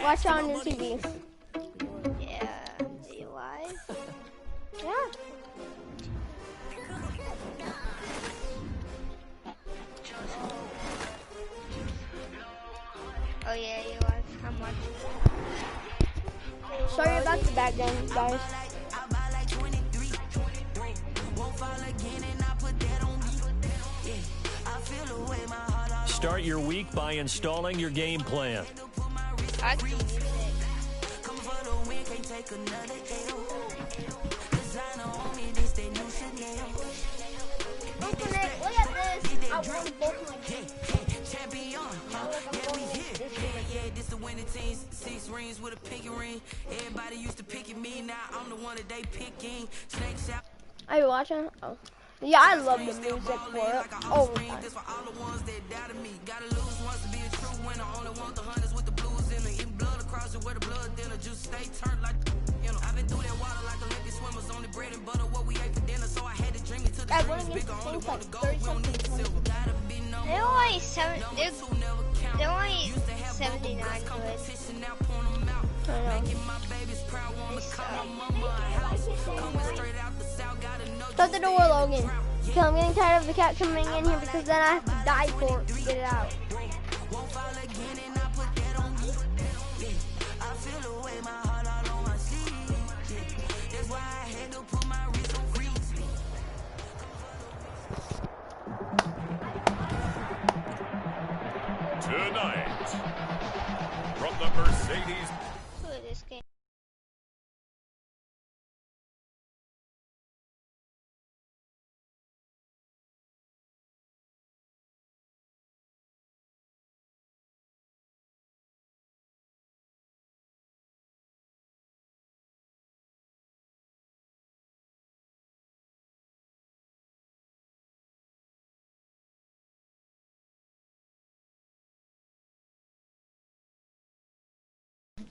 Watch it on your TV. Yeah. Are you live? Yeah. Oh yeah, you live. I'm watching. Sorry about the background, guys. Start your week by installing your game plan. I can use it. Open it. Look at this. I won both my games. This the winning team, 6 rings with a pinky ring. Everybody used to picking me, now I'm the one that they picking. Snakes out. Are you watching? Oh. Yeah, I love the music for it. Oh, this for all the ones that doubted me. Gotta lose once to be a true winner. Only want the hunters with the blues in it. Eating blood across it where the blood dinner. Just stay turned like, you know. I've been through that water like Olympic swimmers. Only bread and butter what we ate for dinner. So I had to drink it to the dream is bigger. Only want to go. We don't need the silver. Gotta be no They're only 79 good. Making my babies proud. Wanna call my mama a house. Coming straight out the south. Gotta know. shut the door, Logan. Because I'm getting tired of the cat coming in here because then I have to die for it to get it out. Tonight, from the Mercedes. Look at this game.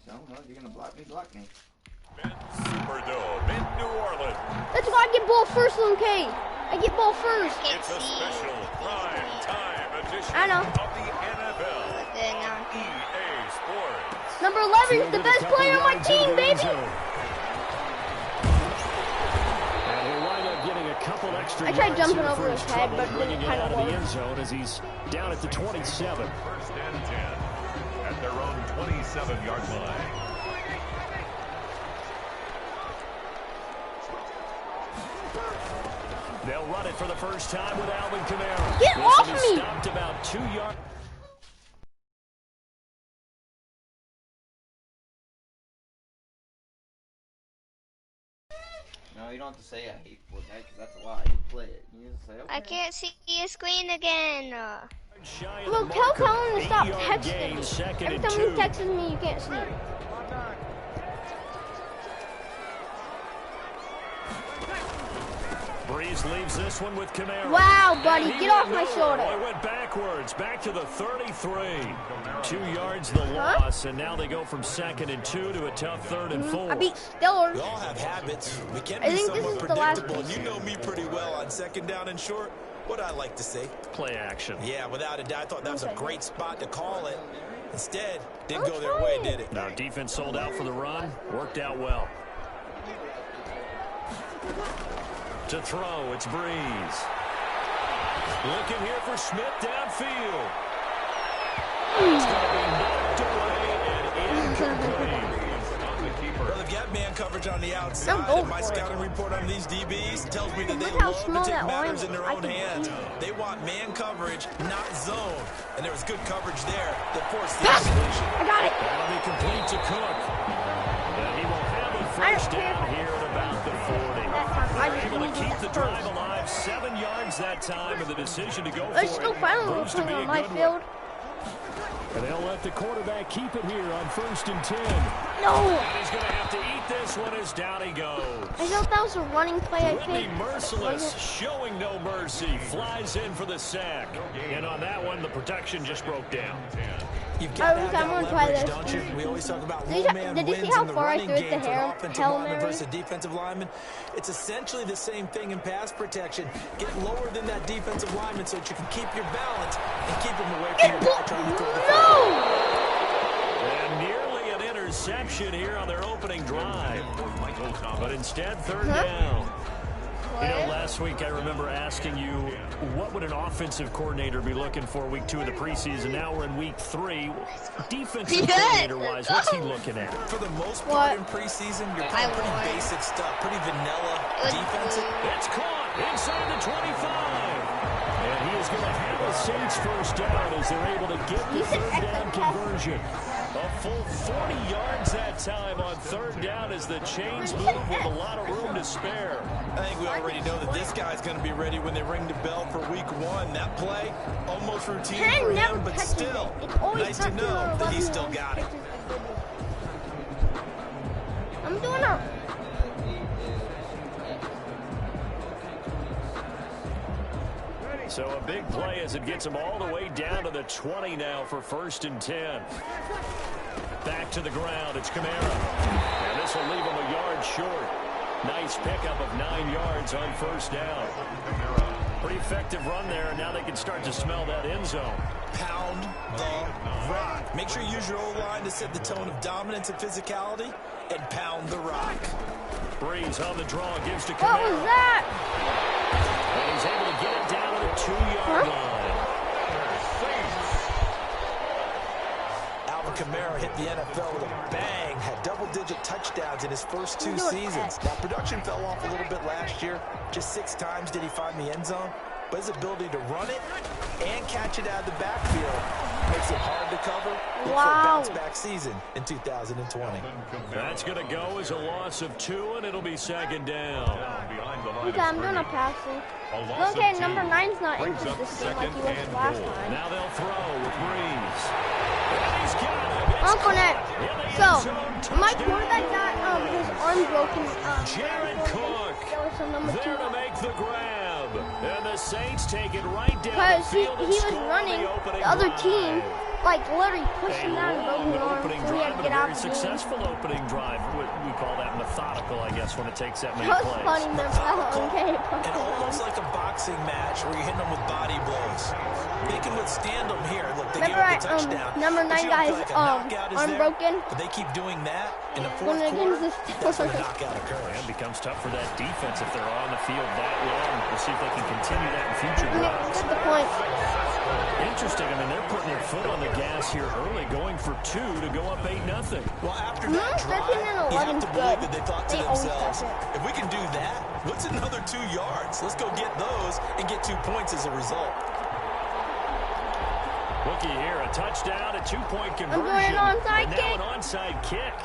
So, well, you're gonna block me. Superdome in New Orleans. That's why I get ball first, Luke. I get ball first. It's a special prime time edition I know. of the NFL. Good now. EA Sports. Number 11 is the best player on my team, baby. And he'll wind up getting a couple extra I tried yards jumping here over for his his head, trouble but it bringing didn't it out kind of of the work. end zone as he's down at the 27. First and 10 at their own 27-yard line. They'll run it for the first time with Alvin Kamara. Get off This me! Stopped about 2 yards. No, you don't have to say I hate Fortnite because that's a lie. You play it. You just say, okay. I can't see your screen again. Well, tell Colin to stop texting me. Every time he texts me, you can't see it. Breeze leaves this one with Kamara. Wow, buddy, get off my shoulder. He went backwards, back to the 33. 2 yards the loss, and now they go from 2nd and 2 to a tough 3rd and 4. I beat Steelers. We all have habits. We can I be think this somewhat is the last predictable. piece. You know me pretty well on 2nd down and short. What I like to say. Play action. Yeah, without a doubt, I thought that was a great spot to call it. Instead, didn't I'm go their way, trying. did it? Now defense sold out for the run. Worked out well. To throw, it's Breeze. Looking here for Smith downfield. It's going to be knocked away and incomplete. Well, they've got man coverage on the outside, go and my for it. scouting report on these DBs tells me that they Look how love to small take that line matters in is. their I own can hands. see They want man coverage, not zone. And there was good coverage there that forced the isolation. I got it. That'll be complete to Cook. And he will have a first down here at about the 40. I They're just able to needed keep that the drive first. alive. 7 yards that time, and the decision to go Let's for go it finally proves to playing be a on my good one. field. And they'll let the quarterback keep it here on 1st and 10. No. And he's going to have to eat this one as down he goes. I thought that was a running play, I Whitney think. Merciless, showing no mercy, flies in for the sack. And on that one, the protection just broke down. You've got to have I'm that gonna try leverage, this. don't you? We always talk about Did you- low man did you see wins how in the far I running threw it game to for an Hail offensive Hail lineman Mary? versus a defensive lineman. It's essentially the same thing in pass protection. Get lower than that defensive lineman so that you can keep your balance and keep him away from your guy trying to throw the football. No! And nearly an interception here on their opening drive. But instead, third down. You know, last week I remember asking you, what would an offensive coordinator be looking for week 2 of the preseason? Now we're in week 3. Defensive coordinator-wise, what's he looking at? For the most part in preseason, you're playing pretty basic stuff, pretty vanilla defense. It's caught inside the 25. And he is going to have the Saints first down as they're able to get the third down conversion. A full 40 yards that time on third down as the chains move with a lot of room to spare. I think we already know that this guy's going to be ready when they ring the bell for week 1. That play, almost routine for him, but still, nice to know that he's still got it. I'm doing it. So a big play as it gets him all the way down to the 20 now for 1st and 10. Back to the ground, it's Kamara. And this will leave him a yard short. Nice pickup of 9 yards on first down. Pretty effective run there, and now they can start to smell that end zone. Pound the rock. Make sure you use your O-line to set the tone of dominance and physicality, and pound the rock. Breeze on the draw, gives to Kamara. What was that? And he's able to get it down to the 2-yard line. Kamara hit the NFL with a bang, had double-digit touchdowns in his first 2 seasons. Now, production fell off a little bit last year. Just 6 times did he find the end zone. But his ability to run it and catch it out of the backfield makes it hard to cover. Look for a bounce-back season in 2020. That's going to go as a loss of 2, and it'll be 2nd down. Okay, I'm doing a passing. Okay, number 9's not injured this game like he was last time. Now they'll throw with Breeze. And he's got him. Uncle Nick. So, my quarterback got his arm broken. Jared Cook there to make the grab. And the Saints take it right down because the field. he was running the other team, like literally pushing down his open arm, so he had to get out of the game. Successful opening drive. We call that methodical, I guess, when it takes that many plays. plays. That was funny, okay. And almost like a boxing match where you're hitting them with body blows. They can withstand them here. Look, they gave up the touchdown. Number 9 guy's arm broken. But they keep doing that in the fourth quarter. That's when the knockout occurs. It becomes tough for that defense if they're on the field that long. We'll see if they can continue that in future drives. That's the point. Interesting. I mean, they're putting their foot on the gas here early, going for 2 to go up 8-0. Well, after that drive, you have to believe that they thought to themselves, if we can do that, what's another 2 yards? Let's go get those and get 2 points as a result. Looky here, a touchdown, a 2-point conversion. I'm doing an onside kick. Now an onside kick.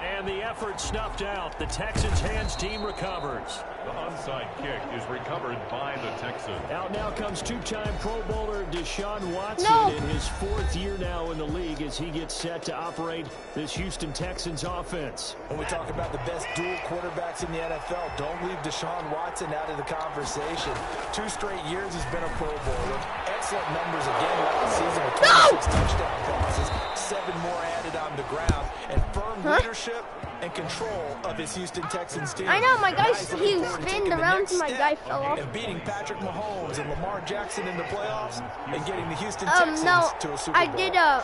And the effort snuffed out. The Texans' hands team recovers. The onside kick is recovered by the Texans. Out now comes 2-time Pro Bowler Deshaun Watson in his 4th year now in the league as he gets set to operate this Houston Texans offense. When we talk about the best dual quarterbacks in the NFL, don't leave Deshaun Watson out of the conversation. 2 straight years he's been a Pro Bowler. Excellent numbers again last season with 26 touchdown passes, 7 more added on the ground, and firm leadership and control of his Houston Texans team. I know, my guy, he spinned around to my guy fell off. And beating Patrick Mahomes and Lamar Jackson in the playoffs and getting the Houston Texans to a Super Bowl. I did a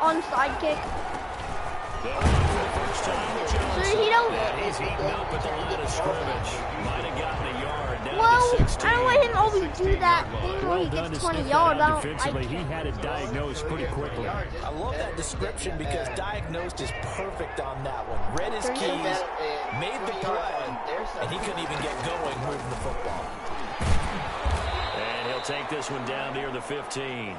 onside kick. So he don't. He's eaten up at the line of scrimmage. Might have gotten a yard. Well, I don't let him always do that thing where he gets 20 yards. Defensively, he had it diagnosed pretty quickly. I love that description because diagnosed is perfect on that one. Read his keys, made the play, and he couldn't even get going moving the football. And he'll take this one down near the 15.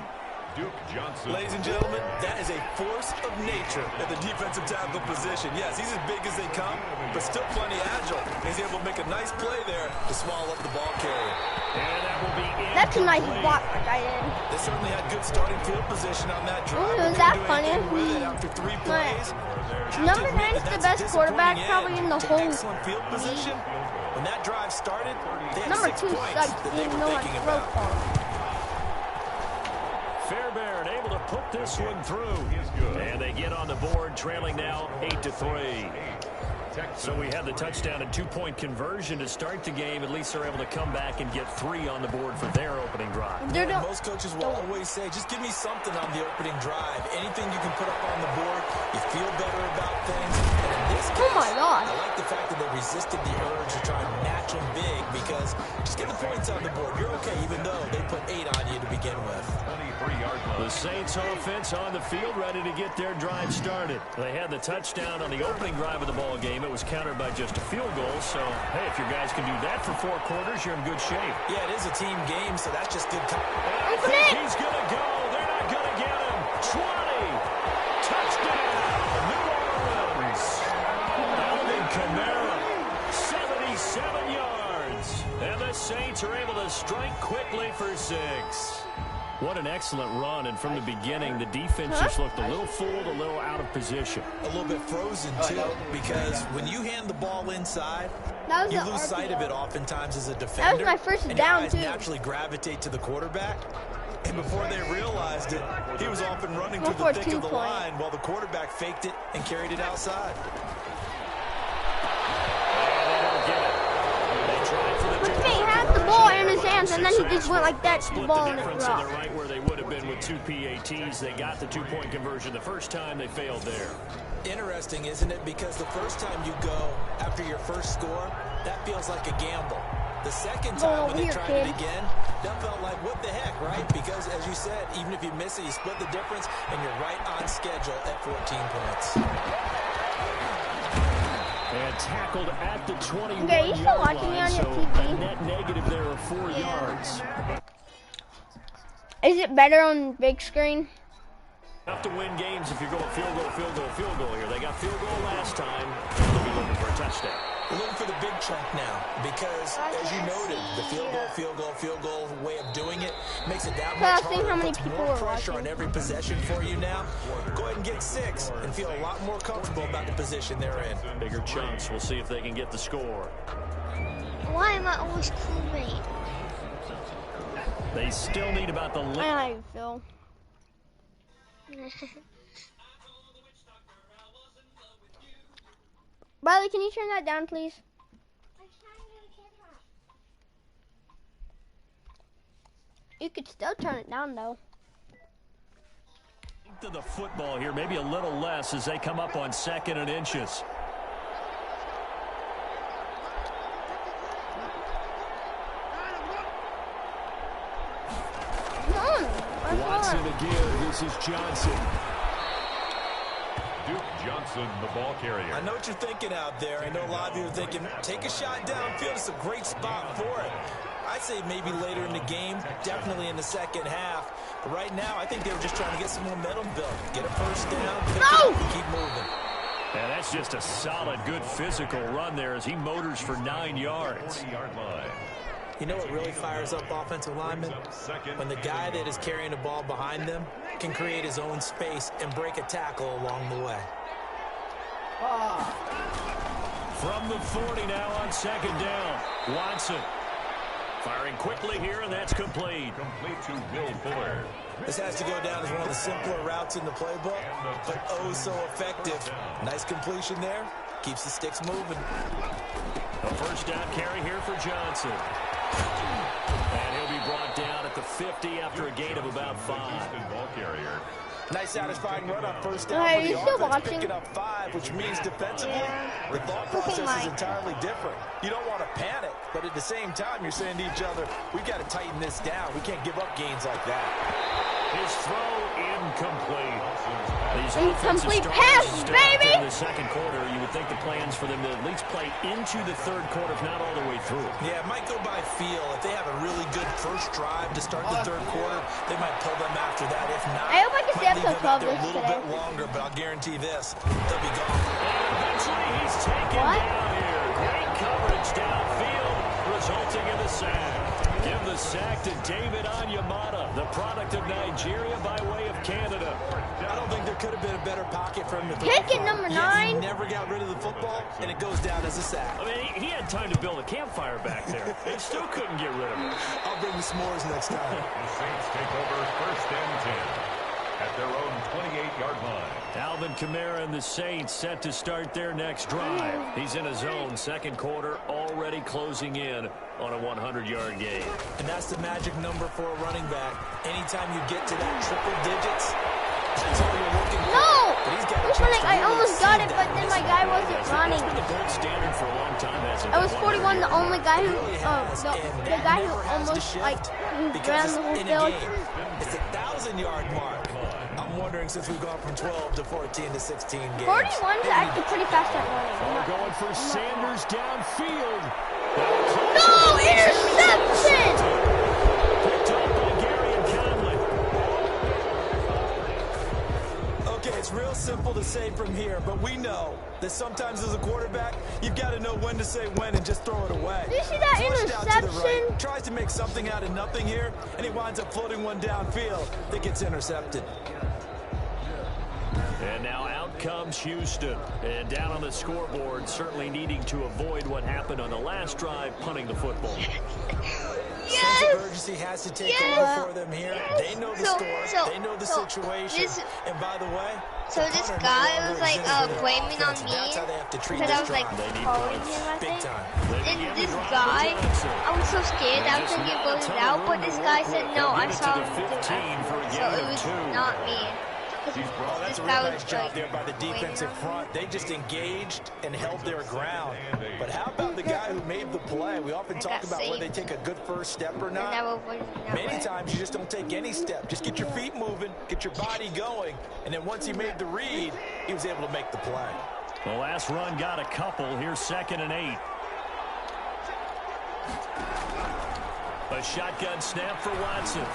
Duke Johnson. Ladies and gentlemen, that is a force of nature at the defensive tackle position. Yes, he's as big as they come, but still plenty agile. He's able to make a nice play there to swallow up the ball carrier. And that will be incomplete. That's a nice block I did. They certainly had good starting field position on that drive. Was that funny? With it after 3 plays. Number 9's the best quarterback probably in the whole excellent field position. When that drive started, they had number 6 2 points sucks. that they Didn't were know how thinking to throw about. for. Fairbairn able to put this one through. And they get on the board, trailing now 8-3. So we had the touchdown and 2-point conversion to start the game. At least they're able to come back and get 3 on the board for their opening drive. Yeah, most coaches will always say, just give me something on the opening drive. Anything you can put up on the board, you feel better about things. And in this case, oh my God. I like the fact that they resisted the urge to try and match them big, because just get the points on the board. You're okay, even though they put 8 on you to begin with. 23-yard line. The Saints offense on the field, ready to get their drive started. They had the touchdown on the opening drive of the ball game. It was countered by just a field goal. So, hey, if your guys can do that for 4 quarters, you're in good shape. Yeah, it is a team game, so that's just good. I think he's going to go. They're not going to get him. 20. Touchdown. New Orleans. Alvin Kamara. 77 yards. And the Saints are able to strike quickly for 6. What an excellent run, and from the beginning, the defense just looked a little fooled, a little out of position. A little bit frozen, too, because when you hand the ball inside, you lose sight of it oftentimes as a defender. That was my first and down, your eyes too. naturally gravitate to the quarterback. And before they realized it, he was off and running through the thick of the line while the quarterback faked it and carried it outside. He had the ball in his hands, and then he just went like that to the ball and it dropped. They're right where they would have been with 2 PATs. They got the 2-point conversion the first time. They failed there. Interesting, isn't it? Because the first time you go after your first score, that feels like a gamble. The second time when they tried it again, that felt like, what the heck, right? Because, as you said, even if you miss it, you split the difference, and you're right on schedule at 14 points. And tackled at the 21-yard Okay, you still watching me on your TV? A net negative there of 4 yards. Is it better on big screen? Have to win games if you're going field goal, field goal, field goal here. They got field goal last time. They'll be looking for a touchdown. We're looking for the big chunk now because, as you noted, the field goal way of doing it makes it that much harder. Puts more pressure on every possession for you now. Go ahead and get 6 and feel a lot more comfortable about the position they're in. Bigger chunks. We'll see if they can get the score. Why am I always crewmate? They still need about the I don't know how you feel. Bradley, can you turn that down, please? You could still turn it down, though. To the football here, maybe a little less as they come up on 2nd and inches. Watson again. This is Johnson. Duke Johnson, the ball carrier. I know what you're thinking out there. I know a lot of you are thinking, take a shot downfield. It's a great spot for it. I'd say maybe later in the game, definitely in the second half. But right now, I think they were just trying to get some momentum built. Get a first down, pick it up, and keep moving. And that's just a solid, good physical run there as he motors for 9 yards. 40-yard line. You know what really fires up offensive linemen? When the guy that is carrying the ball behind them can create his own space and break a tackle along the way. From the 40 now on 2nd down. Watson firing quickly here, and that's complete. Complete to Will Fuller. This has to go down as one of the simpler routes in the playbook, but oh so effective. Nice completion there. Keeps the sticks moving. A first down carry here for Johnson. And he'll be brought down at the 50 after a gain of about 5. Ball carrier. Nice satisfying run on first down. Are you still watching? Picking up 5, which means defensively, the thought process is entirely different. You don't want to panic, but at the same time, you're saying to each other, we've got to tighten this down. We can't give up gains like that. His throw incomplete. These Incomplete pass, baby! In the second quarter, you would think the plans for them to at least play into the third quarter, if not all the way through. Yeah, it might go by feel. If they have a really good first drive to start the third quarter, they might pull them after that. If not, I hope I can stay up till 12 a little today. bit longer, but I'll guarantee this, they'll be gone. And eventually he's taken down here. Great coverage downfield, resulting in the sack. Give the sack to David Onyemata, the product of Nigeria by way of Canada. I don't think there could have been a better pocket for him to throw. Pick it, number 9. He never got rid of the football, and it goes down as a sack. I mean, he had time to build a campfire back there. They still couldn't get rid of it. I'll bring the s'mores next time. The Saints take over 1st and 10 at their own 28-yard line. Alvin Kamara and the Saints set to start their next drive. He's in his own second quarter, already closing in on a 100-yard game. And that's the magic number for a running back. Anytime you get to that triple digits, that's all you're looking for. No! But I almost got it, but then my guy wasn't running. It's been the gold standard for a long time, hasn't it? I was 41, the only guy who, the guy who almost, like, who ran the whole field. It's a 1,000-yard mark. I'm wondering, since we've gone from 12 to 14 to 16 games. 41 is actually pretty fast at running. Ball going for Sanders downfield. No! Interception! Picked up by Gary and Conley. Okay, it's real simple to say from here, but we know that sometimes as a quarterback, you've got to know when to say when and just throw it away. Did you see that interception? Tries to make something out of nothing here, and he winds up floating one downfield that gets intercepted. And now out comes Houston. And down on the scoreboard, certainly needing to avoid what happened on the last drive, punting the football. Yes! Sense of urgency has to take over for them here. They know the score. They know the situation. And by the way, so this guy was like blaming on me because I was like calling him, I think. And this guy, I was so scared that I was going to get voted out, but this guy said no, I saw him do it. So it was not me. Oh, that's a real nice job there by the defensive front. They just engaged and held their ground. But how about the guy who made the play? We often talk about whether they take a good first step or not. Many times you just don't take any step. Just get your feet moving, get your body going, and then once he made the read, he was able to make the play. The last run got a couple. Here's 2nd and 8. A shotgun snap for Watson.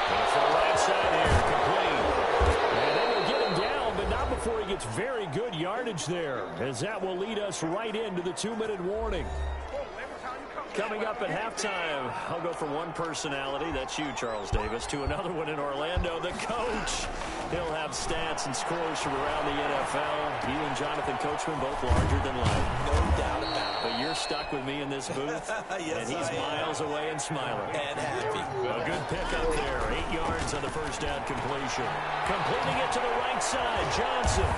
For right side here, complete. And they will get him down, but not before he gets very good yardage there, as that will lead us right into the 2-minute warning. Coming up at halftime, I'll go from one personality, that's you, Charles Davis, to another one in Orlando, the coach. He'll have stats and scores from around the NFL. You and Jonathan Coachman both larger than life. No doubt about it. But you're stuck with me in this booth, yes, and he's miles away and smiling. And happy. A good pickup there, 8 yards on the first down completion. Completing it to the right side, Johnson.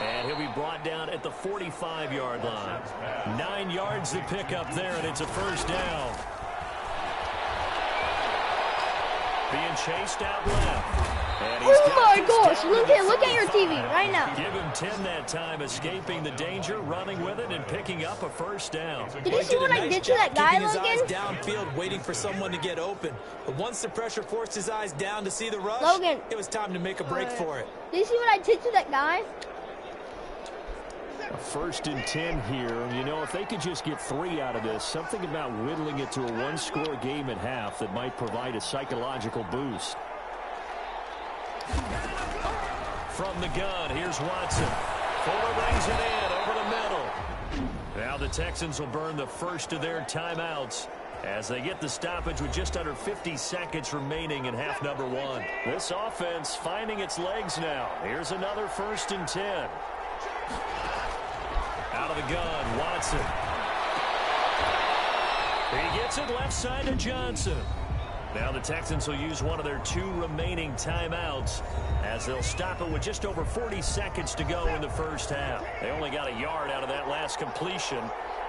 And he'll be brought down at the 45-yard line. 9 yards to pick up there, and it's a first down. Being chased out left. Oh my gosh, look at your TV right now. Give him 10 that time, escaping the danger, running with it, and picking up a first down. Did you see what I did to that guy, Logan? His eyes Logan? downfield, waiting for someone to get open. But once the pressure forced his eyes down to see the rush, Logan, it was time to make a break for it. Did you see what I did to that guy? A 1st and 10 here. You know, if they could just get 3 out of this, something about whittling it to a 1-score game at half that might provide a psychological boost. From the gun, here's Watson. Fuller brings it in over the middle. Now the Texans will burn the first of their timeouts as they get the stoppage with just under 50 seconds remaining in half number 1. This offense finding its legs now. Here's another 1st and 10. Out of the gun, Watson. He gets it left side to Johnson. Now the Texans will use one of their 2 remaining timeouts as they'll stop it with just over 40 seconds to go in the first half. They only got a yard out of that last completion,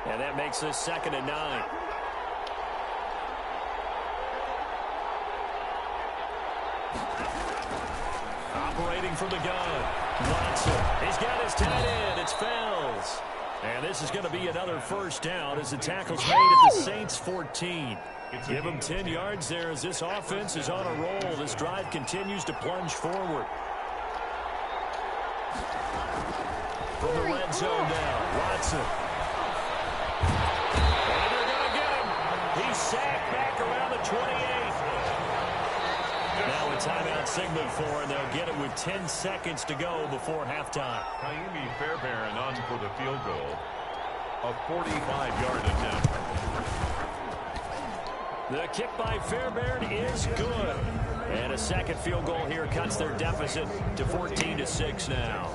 and that makes this 2nd and 9. Operating from the gun, Watson. He's got his tight end. It's Fells. And this is going to be another first down as the tackle's made at the Saints 14. Give them 10 yards there as this offense is on a roll. This drive continues to plunge forward. From the red zone now, Watson. And they're going to get him. He's sacked back around the 28. Now a timeout signaled for, and they'll get it with 10 seconds to go before halftime. Miami Fairbairn on for the field goal. A 45-yard attempt. The kick by Fairbairn is good. And a second field goal here cuts their deficit to 14-6 now.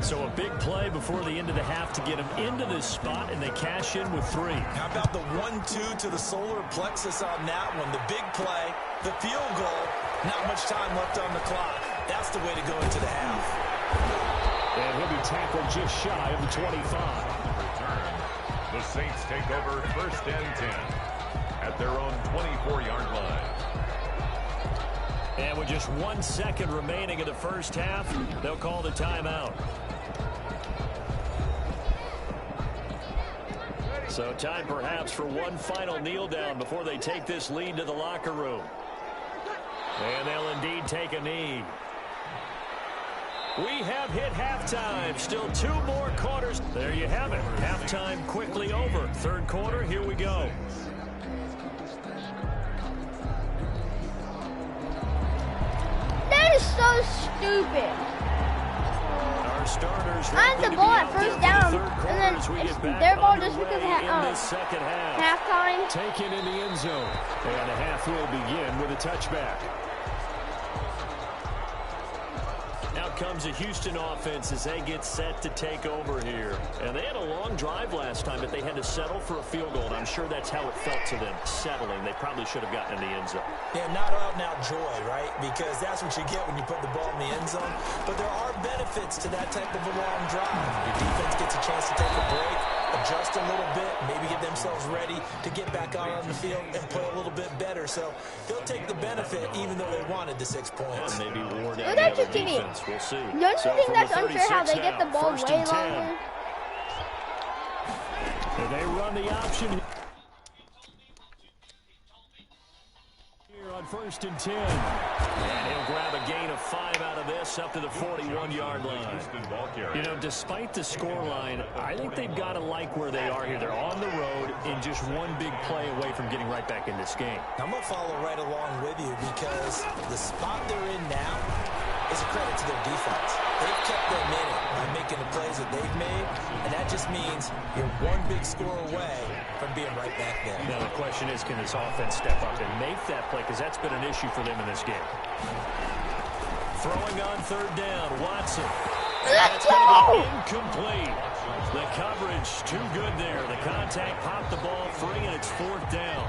So a big play before the end of the half to get them into this spot, and they cash in with 3. How about the 1-2 to the solar plexus on that one? The big play, the field goal, not much time left on the clock. That's the way to go into the half. And he'll be tackled just shy of the 25. Return. The Saints take over 1st and 10 at their own 24-yard line. And with just 1 second remaining in the first half, they'll call the timeout. So time perhaps for one final kneel down before they take this lead to the locker room. And they'll indeed take a knee. We have hit halftime. Still 2 more quarters. There you have it. Halftime quickly over. 3rd quarter, here we go. That is so stupid. Our starters I'm the ball at first down, and then it's their ball just because of halftime. Taken in the end zone. And the half will begin with a touchback. Out comes a Houston offense as they get set to take over here. And they had a long drive last time, but they had to settle for a field goal. And I'm sure that's how it felt to them, settling. They probably should have gotten in the end zone. Yeah, not out and out joy, right? Because that's what you get when you put the ball in the end zone. But there are benefits to that type of a long drive. Your defense gets a chance to take a break, adjust a little bit, maybe get themselves ready to get back out on the field and play a little bit better. So they'll take the benefit even though they wanted the 6 points. And maybe wore down Well, the that's other just defense. We'll see. Don't you think that's unfair how they get the ball First way and 10. longer? And they run the option here on 1st and 10. And he'll grab a gain of 5 out of this up to the 41-yard line. You know, despite the scoreline, I think they've got to like where they are here. They're on the road in just one big play away from getting right back in this game. I'm going to follow right along with you because the spot they're in now is a credit to their defense. They've kept them in it by making the plays that they've made, and that just means you're one big score away from being right back there. Now the question is, can this offense step up and make that play? Because that's been an issue for them in this game. Throwing on 3rd down, Watson. That's going to be incomplete. The coverage too good there. The contact popped the ball free, and it's 4th down.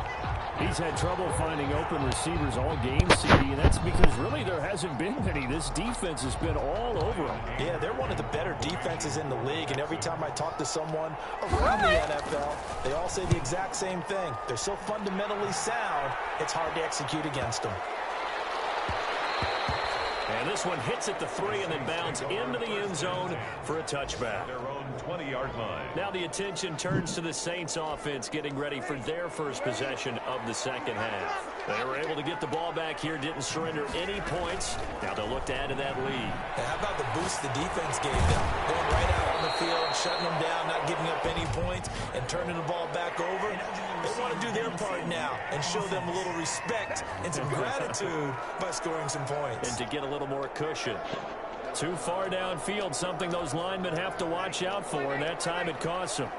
He's had trouble finding open receivers all game, CD, and that's because really there hasn't been many. This defense has been all over them. Yeah, they're one of the better defenses in the league, and every time I talk to someone around the NFL, they all say the exact same thing. They're so fundamentally sound, it's hard to execute against them. And this one hits at the 3 and then bounds into the end zone for a touchback. Their own 20-yard line. Now the attention turns to the Saints offense getting ready for their first possession of the second half. They were able to get the ball back here, didn't surrender any points. Now they'll look to add to that lead. Now, how about the boost the defense gave them? Going right out on the field, shutting them down, not giving up any points, and turning the ball back over. They want to do their part now and show them a little respect and some gratitude by scoring some points. And to get a little more cushion. Too far downfield, something those linemen have to watch out for, and that time it costs them.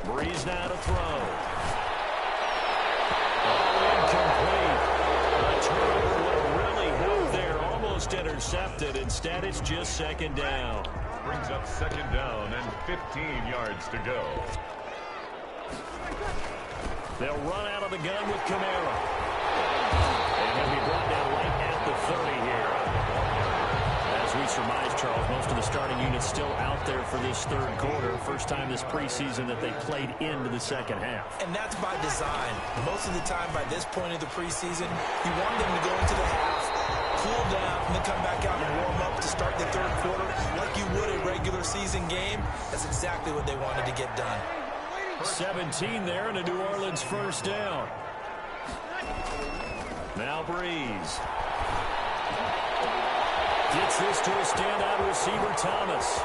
Breeze now to throw. Oh, incomplete. A turnover would really help there. Almost intercepted. Instead, it's just 2nd down. Brings up 2nd down and 15 yards to go. They'll run out of the gun with Camara. And he'll be brought down right at the 30 here. As we surmise, Charles, most of the starting units still out there for this 3rd quarter. First time this preseason that they played into the second half. And that's by design. Most of the time by this point of the preseason, you want them to go into the half, cool down, and then come back out and warm up to start the 3rd quarter like you would a regular season game. That's exactly what they wanted to get done. 17 there and a New Orleans 1st down. Now Breeze. Gets this to a standout receiver, Thomas.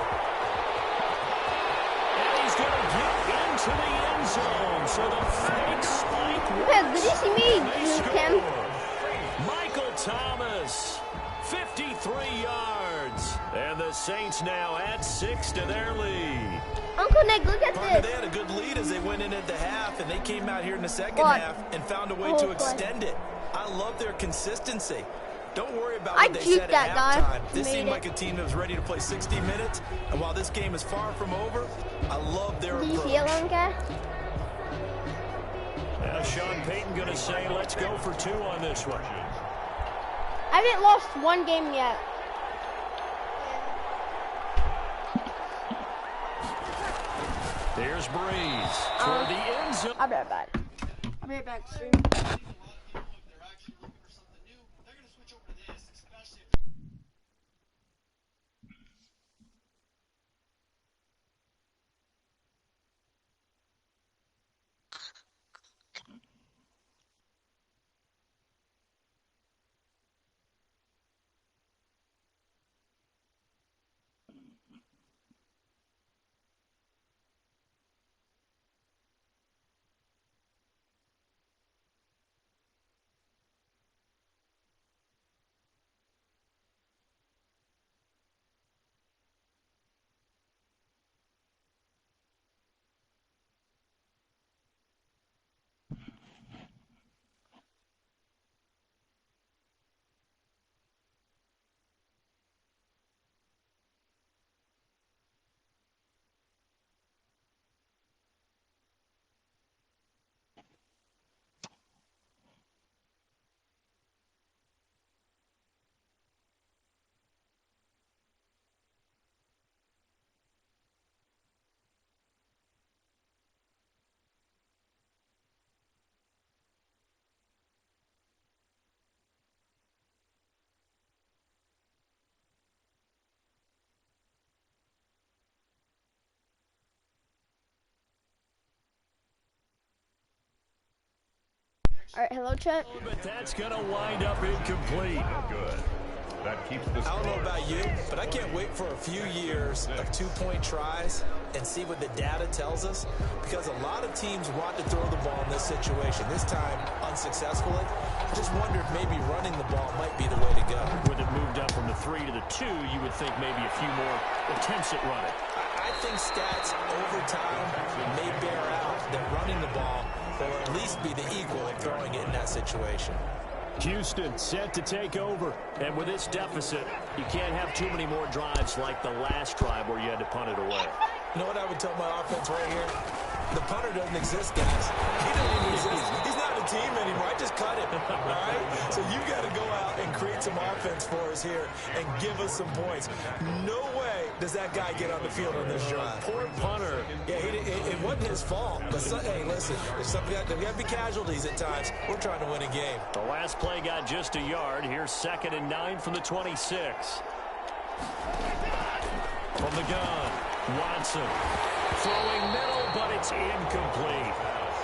And he's going to get into the end zone. So the fake spike. Yeah, did you see me, Tim? Michael Thomas, 53 yards. And the Saints now add 6 to their lead. Uncle Nick, look at Partner, this. they had a good lead as they went in at the half, and they came out here in the second What? half and found a way to extend it. I love their consistency. Don't worry about I what they juked said that at guy. halftime. This Made seemed it. like a team that was ready to play 60 minutes, and while this game is far from over, I love their Do you approach. see it, Lunka? Sean Payton going to say, let's go for 2 on this one. I haven't lost one game yet. There's Breeze toward the end zone. I'll be right back. I'll be right back, stream. All right, hello, chat. But that's going to wind up incomplete. Good. That keeps the I don't know about you, but I can't wait for a few years of 2-point tries and see what the data tells us, because a lot of teams want to throw the ball in this situation, this time unsuccessfully. I just wonder if maybe running the ball might be the way to go. With it moved up from the 3 to the 2, you would think maybe a few more attempts at running. I think stats over time may bear out that running the ball will at least be the equal of throwing it in that situation. Houston set to take over. And with this deficit, you can't have too many more drives like the last drive where you had to punt it away. You know what I would tell my offense right here? The punter doesn't exist, guys. He doesn't even exist. He's not a team anymore. I just cut him, all right? So you got to go out and create some offense for us here and give us some points. No way does that guy get on the field on this drive. Poor punter. Yeah, it wasn't his fault. But, hey, listen, there's got to be casualties at times. We're trying to win a game. The last play got just a yard. Here's 2nd and 9 from the 26. From the gun, Watson. Throwing middle, but it's incomplete.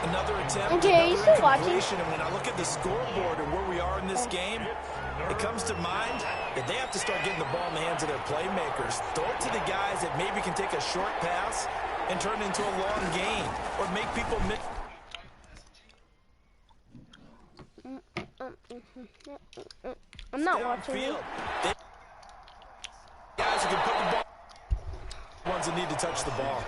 Another attempt, Okay, you another still watching? incompletion. And when I look at the scoreboard and where we are in this game, it comes to mind that they have to start getting the ball in the hands of their playmakers. Throw it to the guys that maybe can take a short pass and turn it into a long gain, or make people miss. I'm not watching it. Guys who can put the ball. Ones that need to touch the ball.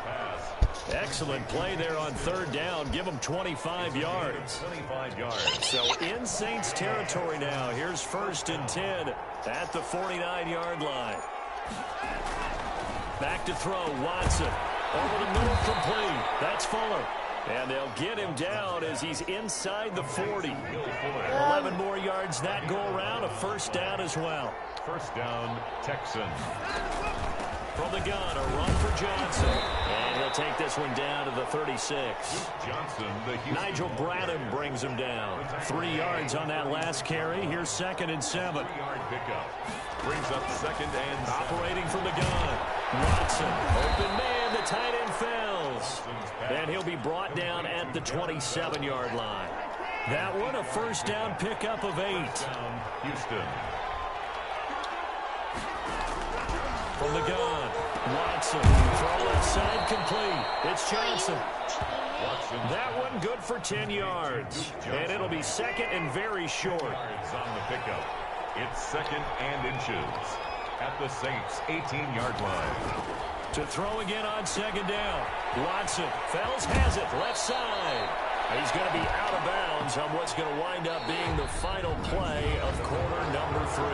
Excellent play there on 3rd down. Give them 25 yards. 25 yards. So in Saints territory now. Here's 1st and 10 at the 49-yard line. Back to throw, Watson. Over the middle, complete. That's Fuller. And they'll get him down as he's inside the 40. 11 more yards that go around. A 1st down as well. 1st down, Texans. From the gun, a run for Johnson. And he'll take this one down to the 36. Johnson, the Nigel Bradham brings him down. 3 yards on that last carry. Here's 2nd and 7. 3-yard pickup. Brings up 2nd and 7. Operating from the gun. Watson, open man, the tight end fails. And he'll be brought down at the 27-yard line. That one, a 1st down pickup of 8. Houston. From the gun, Watson, throw left side, complete. It's Johnson. Watson. That one good for 10 yards. And it'll be 2nd and very short. Yards on the pickup. It's 2nd and inches at the Saints' 18-yard line. To throw again on 2nd down. Watson, Fells has it, left side. He's going to be out of bounds on what's going to wind up being the final play of quarter number 3.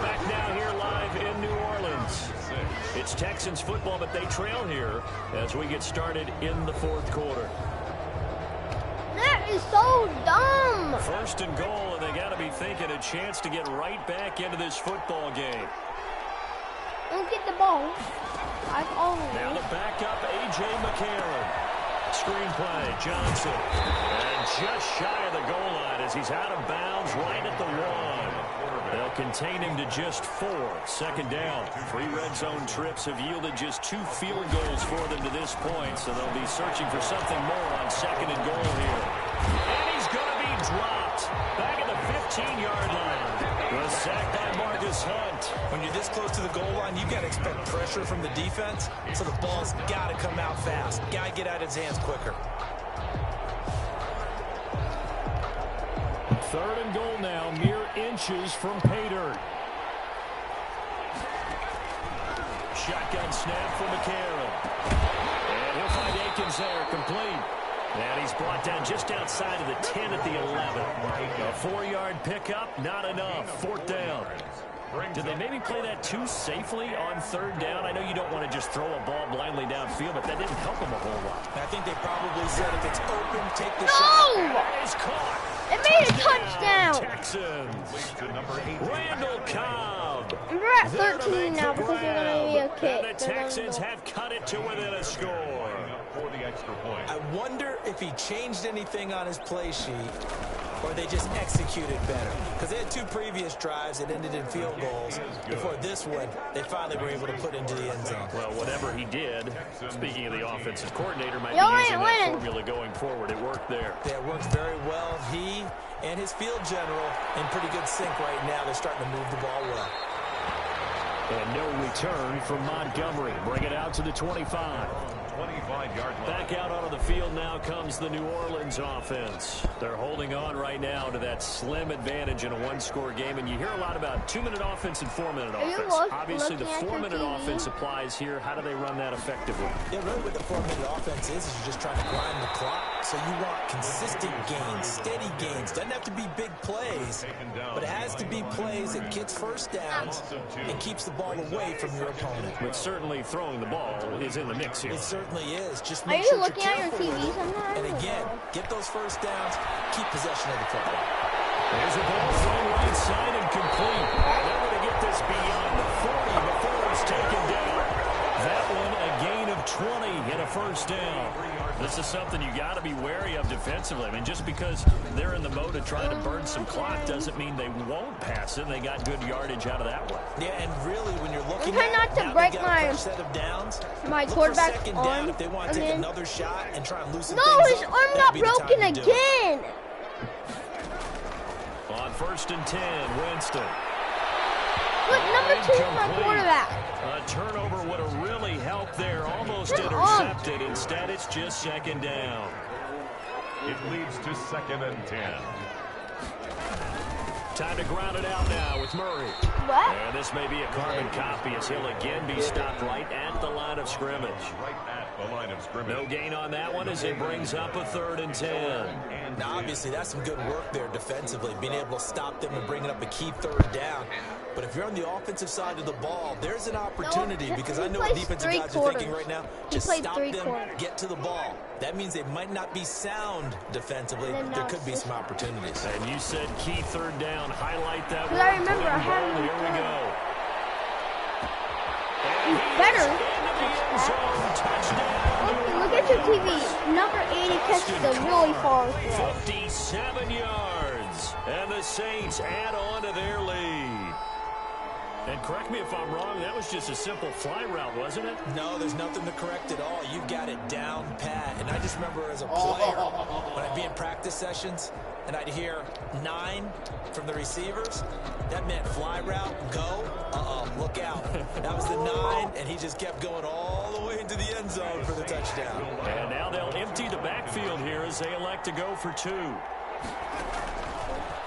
Back now here live in New Orleans. It's Texans football, but they trail here as we get started in the 4th quarter. That is so dumb. First and goal, and they got to be thinking a chance to get right back into this football game. Don't get the ball. I've always. Now the backup, A.J. McCarron. Screenplay, Johnson. And just shy of the goal line as he's out of bounds right at the 1. They'll contain him to just 4. Second down. 3 red zone trips have yielded just 2 field goals for them to this point, so they'll be searching for something more on second and goal here. And he's going to be dropped back at the 15-yard line. The sack by Marcus Hunt. When you're this close to the goal line, you got to expect pressure from the defense, so the ball's got to come out fast. Got to get out of his hands quicker. Third and goal now, mere inches from pay dirt. Shotgun snap for McCarron. And he'll find Akins there, complete. And he's brought down just outside of the 10 at the 11. A 4-yard pickup, not enough. Fourth down. Did they maybe play that too safely on third down? I know you don't want to just throw a ball blindly downfield, but that didn't help them a whole lot. I think they probably said if it's open, take the No! shot. He's caught. It made a touchdown. Texans. Randall Cobb. And we're at 13 now because they're going to be a kick. And the Texans have cut it to within a score. I wonder if he changed anything on his play sheet or they just executed better. Because they had 2 previous drives that ended in field goals. Before this one, they finally were able to put into the end zone. Well, whatever he did, speaking of the offensive coordinator, might Y'all be ain't using that winning. formula going forward. It worked there. Yeah, it works very well. He and his field general in pretty good sync right now. They're starting to move the ball well. And no return from Montgomery. Bring it out to the 25. 25-yard line. Back out onto the field now comes the New Orleans offense. They're holding on right now to that slim advantage in a 1-score game. And you hear a lot about 2-minute offense and 4-minute offense. Obviously, the 4-minute offense applies here. How do they run that effectively? Yeah, really what the 4-minute offense is you're just trying to grind the clock. So you want consistent gains, steady gains. Doesn't have to be big plays, but it has to be plays that gets first downs and keeps the ball away from your opponent. But certainly throwing the ball is in the mix here. It certainly is. Just Are make you sure looking you're at your careful TV with it. sometimes? And again, get those first downs, keep possession of the football. There's a ball thrown right side and complete. They're going to get this beyond the 40 before it's taken down. That one a gain of 20 and a first down. This is something you got to be wary of defensively. I mean, just because they're in the mode of trying to burn some clock doesn't mean they won't pass it. They got good yardage out of that one. Yeah, and really, when you're looking trying at not to now break they got a my- fresh set of downs. My Look for quarterback's second arm down if they want to take again. another shot and try and loosen No, things his up. arm That'd got be the time broken to do it. again. On first and 10, Winston. Look, number 2 is my Incomplete. quarterback. A turnover would have really helped there. Almost Come on. intercepted. Instead, it's just second down. It leads to 2nd and 10. Time to ground it out now with Murray. What? And this may be a carbon copy as he'll again be stopped right at the line of scrimmage. Right at the line of scrimmage. No gain on that one as it brings up a 3rd and 10. Now, obviously, that's some good work there defensively, being able to stop them and bringing up a key 3rd down. But if you're on the offensive side of the ball, there's an opportunity No, because he I know what plays defensive 3 guys are thinking quarters. right now. He Just played stop 3 them, quarters. get to the ball. That means they might not be sound defensively. Then There now could be it's some opportunities. And you said key 3rd down. Highlight that one. Because I remember I Put had in him Here we in go. You better End zone touchdown. Look at your TV. Number 80 catches the really far throw. 57 yards. And the Saints add on to their lead. And correct me if I'm wrong, that was just a simple fly route, wasn't it? No, there's nothing to correct at all. You've got it down pat. And I just remember as a player, when I'd be in practice sessions, and I'd hear 9 from the receivers, that meant fly route, go, look out. That was the 9, and he just kept going all the way into the end zone for the touchdown. And now they'll empty the backfield here as they elect to go for 2.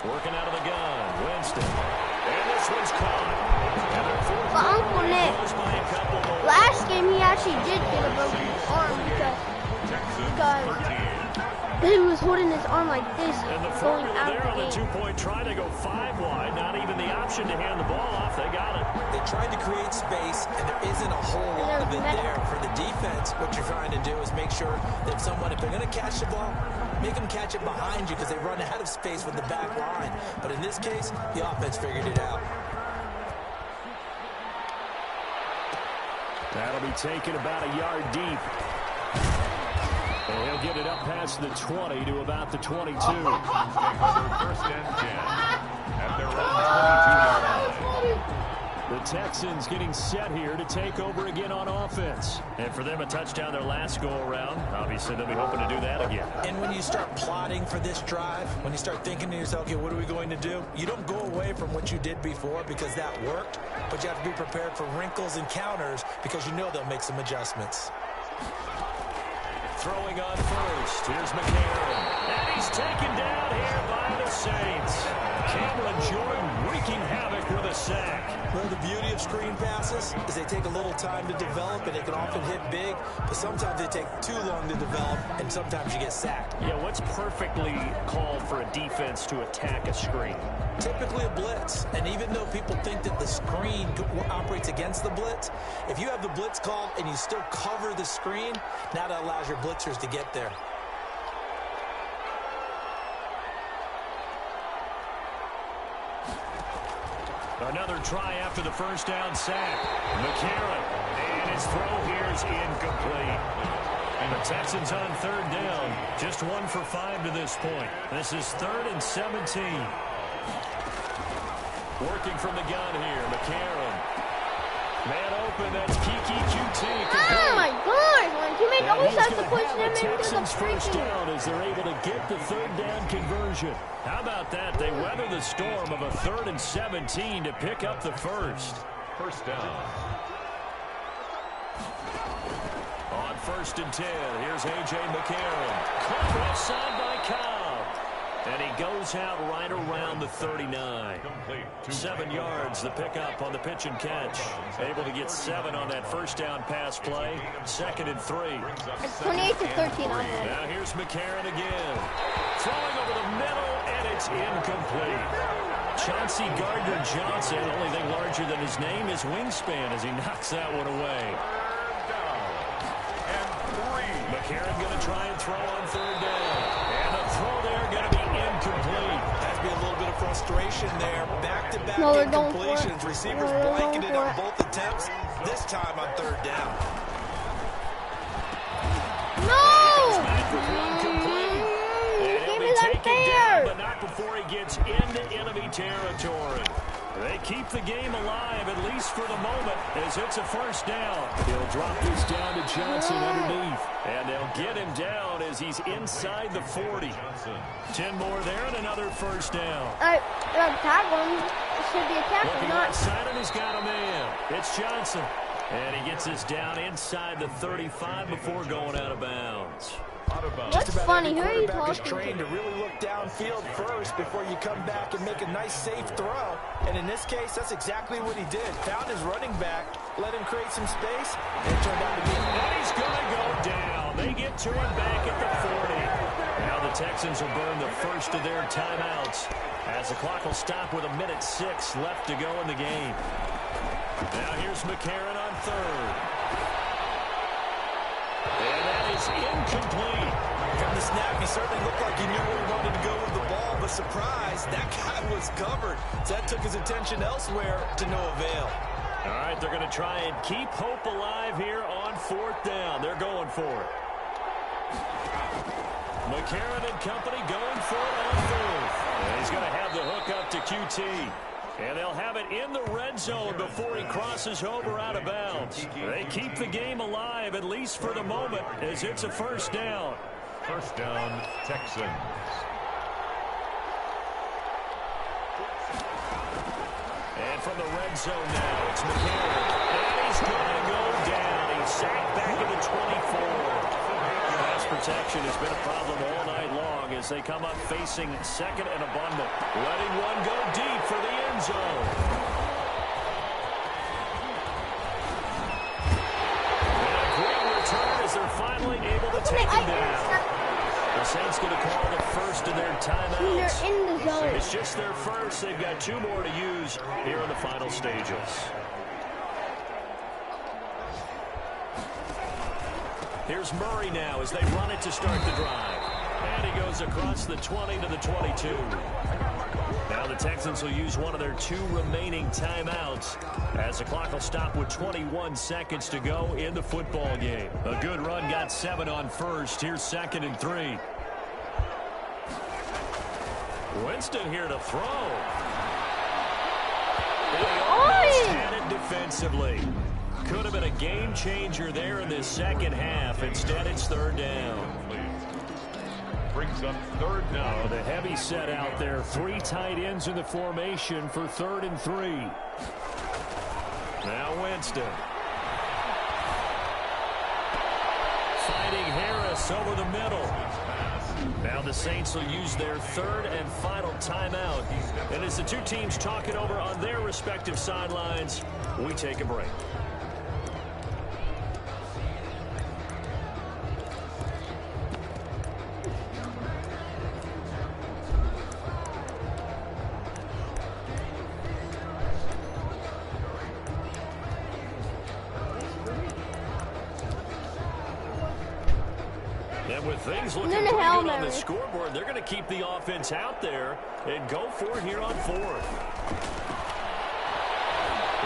Working out of the gun, Winston. And this one's caught. But Uncle Nick, last game he actually did get a broken arm because he was holding his arm like this, And the going formula out there of on the the game. 2-point try to go 5 wide. Not even the option to hand the ball off. They got it. They tried to create space, and there isn't a whole lot of it there. For the defense, what you're trying to do is make sure that if they're going to catch the ball, make them catch it behind you because they run out of space with the back line. But in this case, the offense figured it out. That'll be taken about a yard deep. And he'll get it up past the 20 to about the 22. First and 10 at their own 22-yard line. The Texans getting set here to take over again on offense. And for them, a touchdown their last go-around. Obviously, they'll be hoping to do that again. And when you start plotting for this drive, when you start thinking to yourself, okay, what are we going to do? You don't go away from what you did before because that worked, but you have to be prepared for wrinkles and counters because you know they'll make some adjustments. Throwing on first. Here's McCarron. And he's taken down here by the Saints. Cameron Jordan wreaking havoc with a sack. Well, the beauty of screen passes is they take a little time to develop, and they can often hit big, but sometimes they take too long to develop, and sometimes you get sacked. Yeah, what's perfectly called for a defense to attack a screen? Typically a blitz, and even though people think that the screen operates against the blitz, if you have the blitz called and you still cover the screen, now that allows your blitzers to get there. Another try after the first down sack. McCarron, and his throw here is incomplete. And the Texans on third down, just 1 for 5 to this point. This is 3rd and 17. Working from the gun here, McCarron. Man open, that's Kiki QT. Oh my gosh, my teammate always has to push them into the Texans first freaking. down as they're able to get the 3rd down conversion. How about that? They weather the storm of a 3rd and 17 to pick up the first. First down. On 1st and 10, here's A.J. McCarron. Caught left side by Cobb. And he goes out right around the 39. 7 yards, the pickup on the pitch and catch. Able to get 7 on that first down pass play. 2nd and 3. It's 28-13 on it. Now here's McCarron again. Throwing over the middle, and it's incomplete. Chauncey Gardner-Johnson, only thing larger than his name is wingspan as he knocks that one away. McCarron going to try and throw on 3rd down. And the throw there going to be incomplete. Has to be a little bit of frustration there. Back-to-back No, they're going for incompletions. it. Receivers No, they're blanketed going on for both attempts, this time on 3rd down. No! Back with one complete. And he'll be taken down, but not before he gets into enemy territory. They keep the game alive, at least for the moment, as it's a first down. He'll drop this down to Johnson underneath. And they'll get him down as he's inside the 40. 10 more there and another first down. Tackle him. It should be a tackle, Looking not. outside him, he's got a man. It's Johnson. And he gets this down inside the 35 before going out of bounds. What's funny? Who are you Quarterback is talking trained to? to really look downfield first before you come back and make a nice, safe throw. And in this case, that's exactly what he did. Found his running back, let him create some space, and it turned out to be. And he's going to go down. They get to him back at the 40. Now the Texans will burn the first of their timeouts as the clock will stop with 1:06 left to go in the game. Now here's McCarron on 3rd. And that is incomplete. From the snap, he certainly looked like he knew where he wanted to go with the ball, but surprise, that guy was covered. So that took his attention elsewhere to no avail. All right, they're going to try and keep hope alive here on 4th down. They're going for it. McCarron and company going for it on 4th. And he's going to have the hook up to QT. And they'll have it in the red zone before he crosses over out of bounds. They keep the game alive, at least for the moment, as it's a first down. First down, Texans. And from the red zone now, it's McCarron. And he's going to go down. He's sacked back at the 24. Pass protection has been a problem all night long as they come up facing 2nd and abundant. Letting one go deep for the end zone. And a great return as they're finally able to take him down. The Saints going to call the first of their timeouts. They're in the zone. It's just their first. They've got 2 more to use here in the final stages. Here's Murray now as they run it to start the drive. And he goes across the 20 to the 22. Now the Texans will use one of their 2 remaining timeouts as the clock will stop with 21 seconds to go in the football game. A good run got 7 on first. Here's 2nd and 3. Winston here to throw. Had it defensively. Could have been a game changer there in this second half. Instead, it's 3rd down. Brings up 3rd now. The heavy set out there. 3 tight ends in the formation for 3rd and 3. Now Winston. Fighting Harris over the middle. Now the Saints will use their 3rd and final timeout. And as the 2 teams talk it over on their respective sidelines, we take a break. With things looking pretty good on the scoreboard, they're going to keep the offense out there and go for it here on 4th.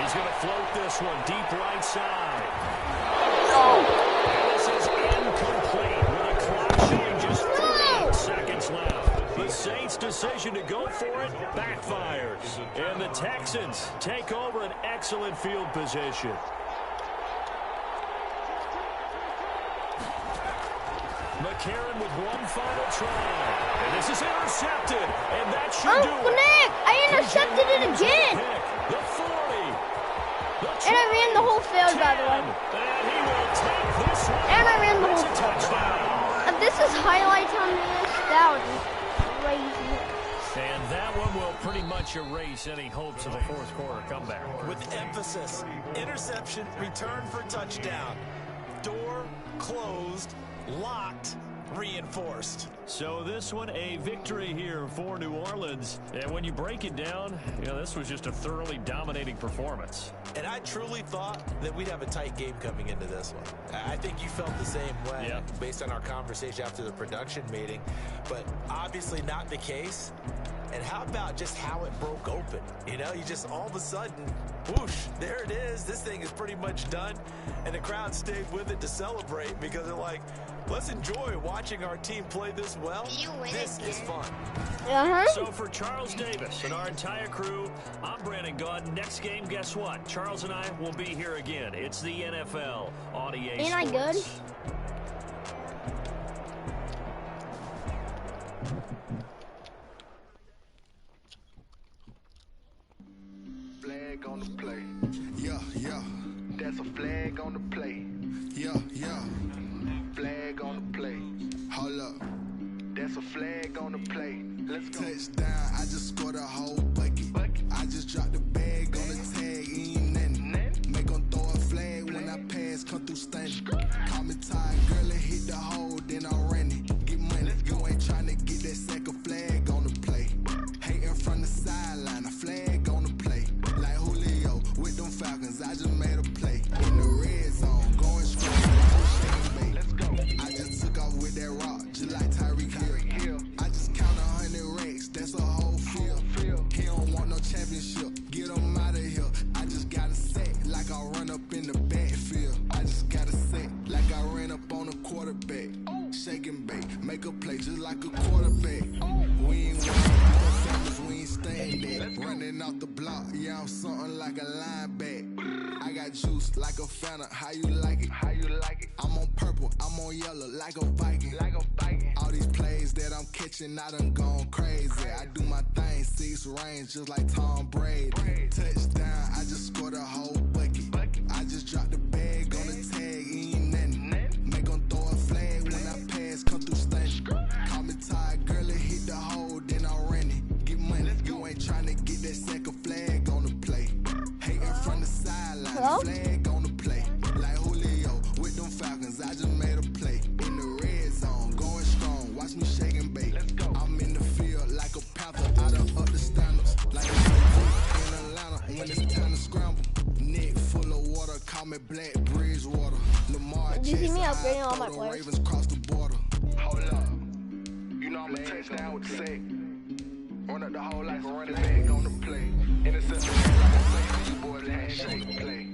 He's going to float this one deep right side. And this is incomplete with a clock showing just 38 seconds left. The Saints' decision to go for it backfires. And the Texans take over an excellent field position. McCarron with one final try. And this is intercepted. And that should do it. Nick, I intercepted it again. The 40. The 20, and I ran the whole field, by the way. And he will take this one. And I ran the whole field. Touchdown. If this is highlights on this, that would be crazy. And that one will pretty much erase any hopes of a 4th quarter comeback. With emphasis, interception, return for touchdown. Door closed. Locked, reinforced. So this one a victory here for New Orleans. And when you break it down, this was just a thoroughly dominating performance. And I truly thought that we'd have a tight game coming into this one. I think you felt the same way based on our conversation after the production meeting, but obviously not the case. And how about just how it broke open? You just all of a sudden, whoosh, there it is. This thing is pretty much done. And the crowd stayed with it to celebrate because they're like, let's enjoy watching our team play this well. This is fun. So for Charles Davis and our entire crew, I'm Brandon Gaudin. Next game, guess what? Charles and I will be here again. It's the NFL on EA Sports. Ain't I good? Flag on the play. Yeah. That's a flag on the play. Yeah. Flag on the play. Hold up. That's a flag on the play. Let's go. Touchdown, I just scored a whole bucket. I just dropped the bag on the tag, ain't nothing. Make them throw a flag when I pass, come through stunning. Call me tired, girl, and hit the hole, then I ran it. Get money, you ain't trying to get that second flag on the play. Hating from the sideline, a flag on the play. Like Julio with them Falcons, I just made a play. In the red zone, going strong, let's go. I just took off with that rock, just like Tyreek Hill. I just count 100 racks, that's a whole field. He don't want no championship, get him out of here. I just got a set, like I run up in the backfield. I just got a set, like I ran up on a quarterback. Shake and bake, make a play just like a quarterback. We ain't winning, we ain't staying there. Running off the block, yeah, I'm something like a linebacker. I got juice like a Fanta, how you like it? I'm on purple, I'm on yellow, like a Viking. All these plays that I'm catching, I done gone crazy. I do my thing, 6 range, just like Tom Brady. Touchdown, I just scored a whole bucket. I just dropped the bag on the tag, ain't nothing. Make them throw a flag when I pass, come through stunning. Call me tired, girl, and hit the hole, then I ran it. Get money, you ain't trying to get that second flag on the play. Hating from the sideline, flag on the play. Like Julio with them Falcons, I just made a play. In the red zone, going strong, watch me shake and bake. I'm in the field like a panther, I done up the standards. Like a in Atlanta, when it's time to scramble. Neck full of water, call me Black Bridgewater. Lamar Did you see me Jackson, upgrading all my the players? Ravens cross the border. Hold up. I'm a touchdown with the sack. Run up the hole like a running back on the play. Intercept the ball like a sack. You boys handshake the play.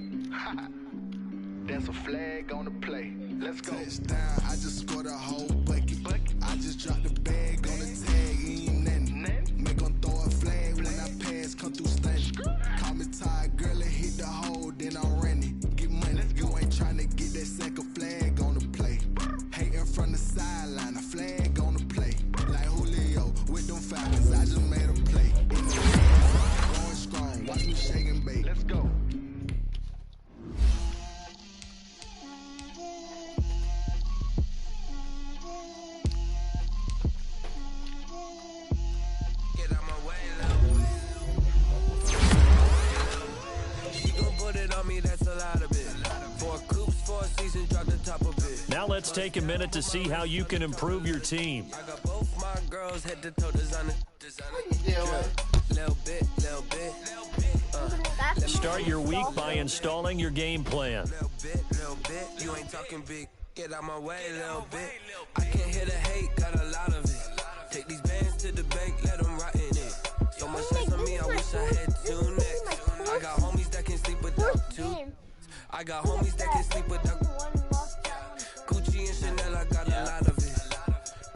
That's a flag on the play. Let's go. Touchdown, I just scored a whole bucket. I just dropped the bag on the tag, ain't nothing. Make them throw a flag when I pass, come through stunning. Call me tired, girl, and hit the hole, then I'm running. Get money, you ain't trying to get that second flag on the play. Hating from the sideline, a flag on the play. Like Julio with them Falcons, I just made a play. In the red, going strong, watch me shake and bake. Let's go. Now let's take a minute to see how you can improve your team. I got both my girls head to toe designer. Little bit. Start your week by installing your game plan. Little bit. You ain't talking big. Get out my way, little bit. I can't hear the hate, got a lot of it. Take these bands to the bank, let them rot in it. So much sense on me, I wish I had two necks. I got homies that can sleep without two. I got homies that can sleep without Gucci and Chanel, I got a lot of it.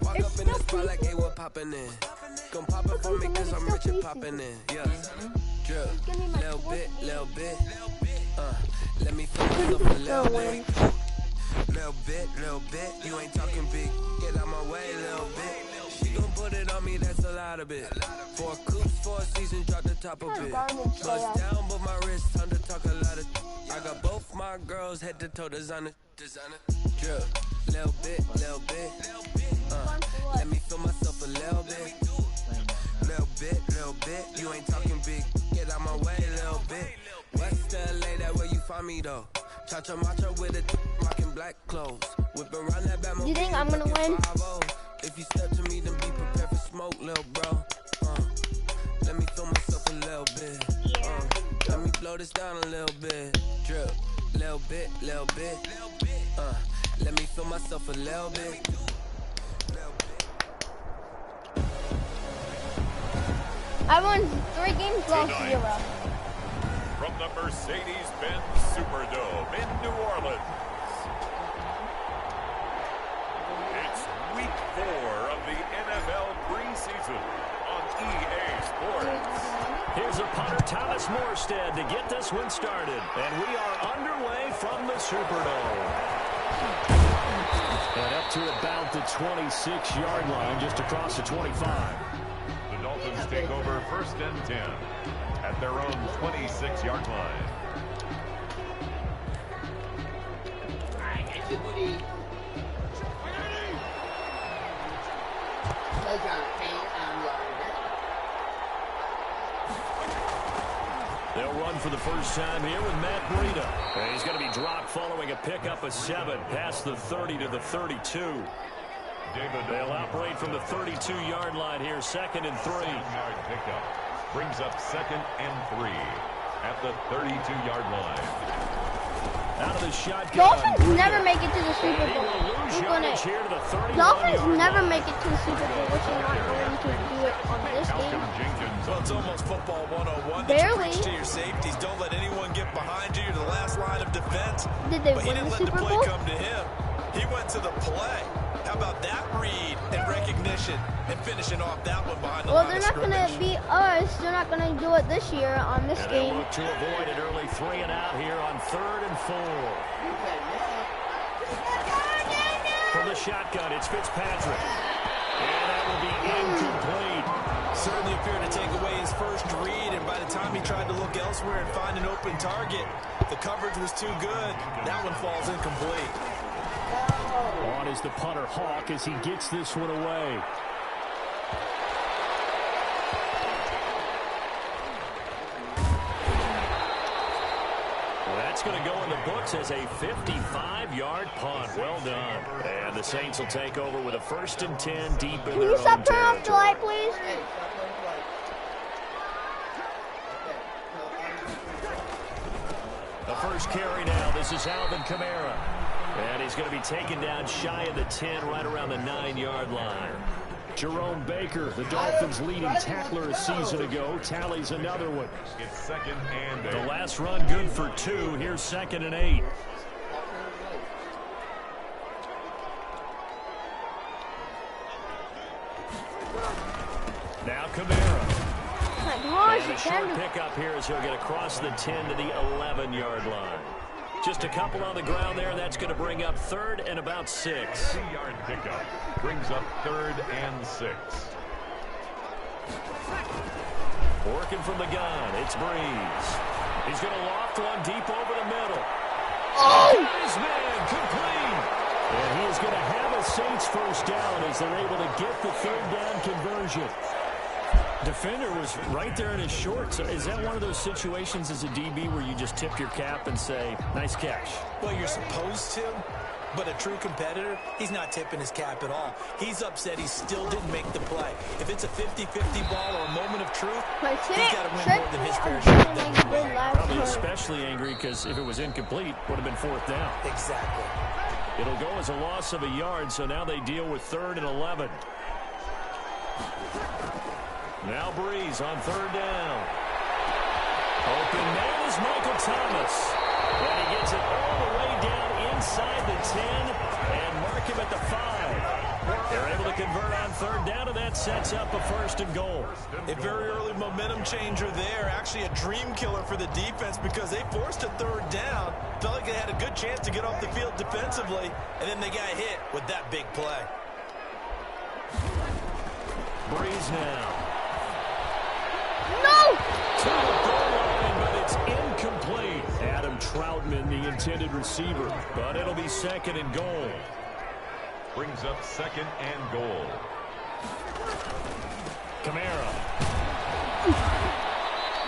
Walk up in the spot like, hey, what poppin' in? Gon' pop it for me cause I'm rich and poppin' in. Yeah. Drip. Little bit. Let me feel myself a little bit. Little bit. You ain't talking big. Get out my way, little bit. She gon' put it on me, that's a lot of it. 4 coops, 4 seasons, drop the top of it. Bust down, but my wrist, time to talk a lot of. I got both my girls head to toe designer. Drip. Little bit. Let me feel myself a little bit. Little bit. You ain't talking big. Get out my way, little bit. West LA, that where you find me though. Cha-cha matcha with a rockin' black clothes. Whip around that bad. You think I'm gonna win? If you step to me, then be prepared for smoke, little bro. Let me feel myself a little bit. Let me blow this down a little bit. Drip. Little bit. Let me feel myself a little bit. I won 3 games, lost 0. From the Mercedes-Benz Superdome in New Orleans, it's week 4 of the NFL preseason on EA Sports. Here's a punter, Thomas Morstead, to get this one started. And we are underway from the Superdome. And up to about the 26-yard line, just across the 25. The Dolphins take over 1st and 10 at their own 26-yard line. They'll run for the first time here with Matt Breida. And he's going to be dropped following a pickup of 7 past the 30 to the 32. They'll operate from the 32-yard line here, 2nd and 3. Yard pickup brings up 2nd and 3 at the 32-yard line. Out of the shotgun. Dolphins never make it to the Super Bowl. Dolphins never make it to the Super Bowl, which is not going to do it on this game. Well, it's almost football 101. Barely. You preach to your safeties. Don't let anyone get behind you. You're the last line of defense. Did they but he win didn't the let Super the play Bowl? come to him. He went to the play. How about that read and recognition and finishing off that one behind the Well, line they're of not going to scrimmage? beat us. They're not going to do it this year on this And game. they'll look to avoid an early 3 and out here on 3rd and 4. From the shotgun, it's Fitzpatrick. And that will be incomplete. Certainly appeared to take away his first read, and by the time he tried to look elsewhere and find an open target, the coverage was too good. That one falls incomplete. On is the punter, Hawk, as he gets this one away. Well, that's going to go in the books as a 55-yard punt. Well done. And the Saints will take over with a 1st and 10 deep in Can their you own stop turning off the territory. light, please? The first carry now. This is Alvin Kamara. And he's going to be taken down shy of the 10, right around the 9-yard line. Jerome Baker, the Dolphins' leading tackler a season ago, tallies another one. It's 2nd and 8. The last run good for 2. Here's 2nd and 8. Now Kamara. And a short pickup here as he'll get across the 10 to the 11-yard line. Just a couple on the ground there. That's going to bring up 3rd and about 6. 3-yard pickup brings up 3rd and 6. Working from the gun, it's Breeze. He's going to loft one deep over the middle. Oh! His man, complete. And he is going to have a Saints first down as they're able to get the 3rd down conversion. Defender was right there in his shorts. Is that one of those situations as a DB where you just tip your cap and say, nice catch? Well, you're supposed to, but a true competitor, he's not tipping his cap at all. He's upset he still didn't make the play. If it's a 50-50 ball or a moment of truth, he's got to win more than his fair share. Probably especially angry because if it was incomplete, would have been 4th down. Exactly. It'll go as a loss of a yard, so now they deal with 3rd and 11. Now Breeze on 3rd down. Open man is Michael Thomas. And he gets it all the way down inside the 10 and mark him at the 5. They're able to convert on 3rd down, and that sets up a 1st and goal. A very early momentum changer there. Actually a dream killer for the defense because they forced a 3rd down. Felt like they had a good chance to get off the field defensively, and then they got hit with that big play. Breeze now. No! To the goal line, but it's incomplete. Adam Troutman, the intended receiver, but it'll be 2nd and goal. Brings up 2nd and goal. Kamara.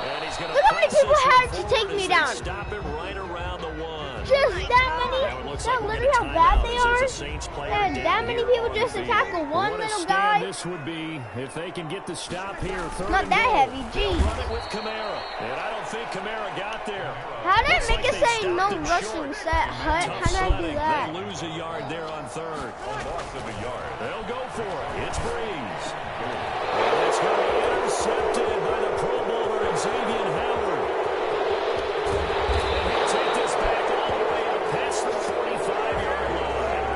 And he's going to look how many people had to take me down. Stop him right around the 1. Just that many? That's literally how bad they are? And that many people just to tackle one little guy? This would be if they can get the stop here. Not that heavy, geez. Run it with Kamara. And I don't think Kamara got there. How did it make it say no rushing set? How did I do that? They lose a yard there on 3rd. A loss of a yard. They'll go for it. It's Breeze. And it's going to be intercepted by the Pro Bowler Xavier Howard. And he'll take this back all the way up past the 45-yard line.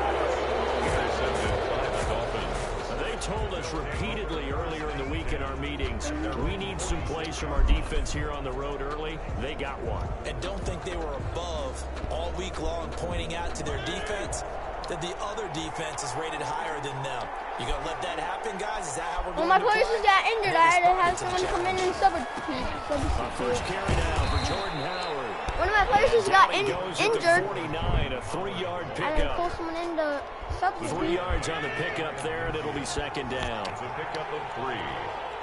Intercepted by the Dolphins. They told us repeatedly earlier in the week in our meetings, we need some plays from our defense here on the road early. They got one. And don't think they were above all week long pointing out to their defense that the other defense is rated higher than them. You gonna let that happen, guys? Is that how we're going my to players play? just got injured. I had to have someone come in and sub. First carry now for Jordan Howard. One of my players just got injured. 49, a 3-yard I had to pull pickup. someone in to substitute. 3 yards on the pickup there, and it'll be 2nd down. It's a pickup of 3.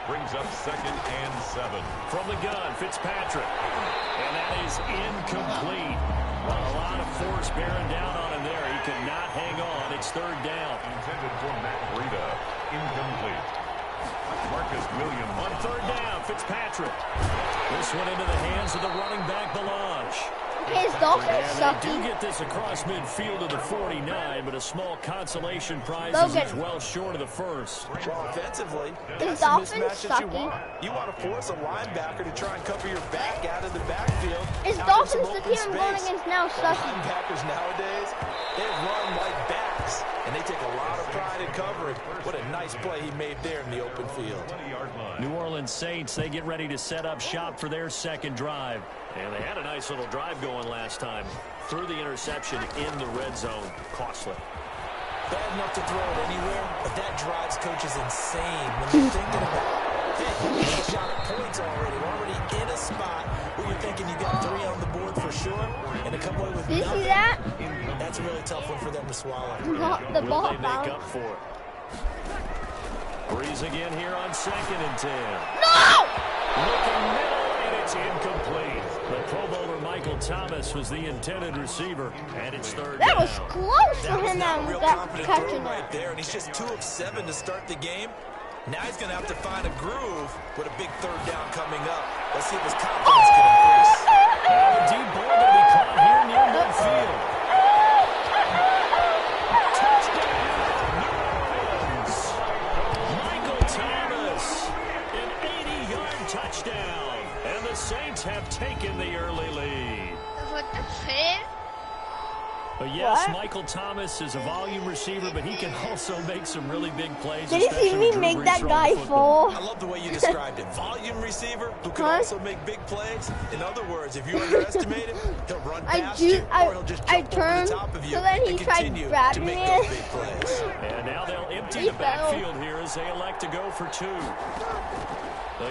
Brings up 2nd and 7. From the gun, Fitzpatrick. And that is incomplete. A lot of force bearing down on him there. He could not hang on. It's 3rd down. Intended for Matt Breida. Incomplete. Marcus Williams. On 3rd down, Fitzpatrick. This one into the hands of the running back, Balazs. His Dolphins And they do sucky. get this across midfield to the 49, but a small consolation prize Logan. is well short of the 1st. Well, offensively, His that's the Dolphins mismatch that you sucky. want. You want to force a linebacker to try and cover your back out of the backfield. His out in Dolphins, some the open team I'm going space. against now, The sucky. linebackers nowadays, they run like backs, and they take a lot of pride in covering. What a nice play he made there in the open field. 20-yard line. New Orleans Saints, they get ready to set up shop for their 2nd drive. And they had a nice little drive going last time. Threw the interception in the red zone. Costly. Bad enough to throw it anywhere, but that drives coaches insane when you're thinking about, hey, you shot at points already. We're already in a spot where you're thinking you got 3 on the board for sure, and to come away with Did you nothing, see that? that's a really tough one for them to swallow. The Will ball they make bounced. up for it? Breeze again here on 2nd and 10. No! Looking middle, and it's incomplete. The Pro Bowler Michael Thomas was the intended receiver, and it's 3rd That down. was close That for was him not a that real got confident throw catching right that. there, and he's just 2 of 7 to start the game. Now he's going to have to find a groove with a big 3rd down coming up. Let's see if his confidence can increase. Now the deep ball going to be caught here near midfield. Touchdown, New Orleans. the early lead. What the fifth? But yes, What? Michael Thomas is a volume receiver, but he can also make some really big plays. Did you see me make that guy fall? I love the way you described it. Volume receiver who can also make big plays. In other words, if you underestimate him, he'll run past you, or he'll just jump over the top of you and continue to make those big plays. And now they'll empty the backfield here as they elect to go for 2.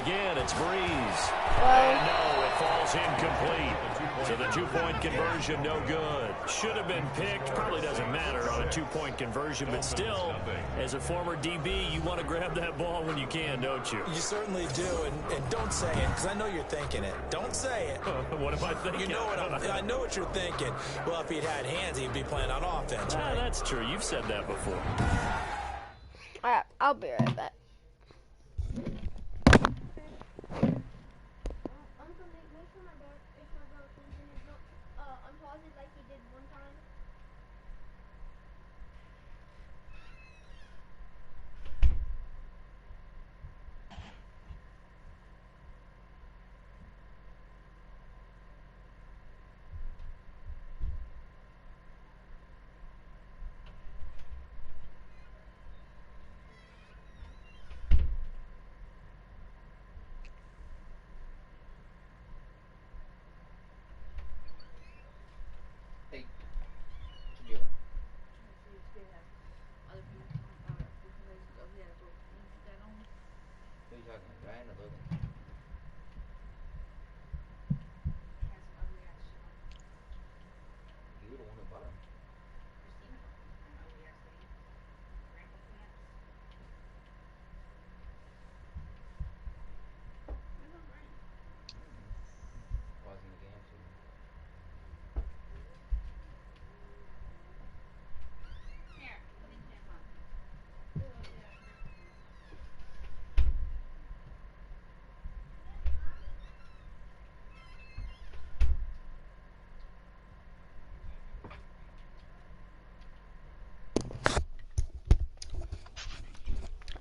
Again, it's Breeze. And no, it falls incomplete. So the 2-point conversion, no good. Should have been picked. Probably doesn't matter on a 2-point conversion, but still, as a former DB, you want to grab that ball when you can, don't you? You certainly do, and don't say it, because I know you're thinking it. Don't say it. What am I thinking? You know I know what you're thinking. Well, if he'd had hands, he'd be playing on offense, right? That's true. You've said that before. All right, I'll be right back.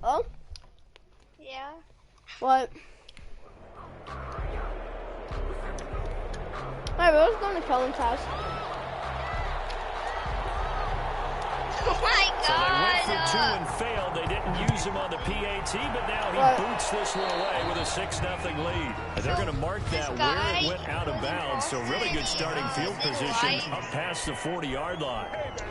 Oh? Yeah. What? Alright, let's go to Cullen's house. Oh my So they went God. for 2 and failed. They didn't use him on the PAT, but now he boots this one away with a 6-0 lead. And they're going to mark that where it went out of bounds. So really good starting field position up past the 40-yard line.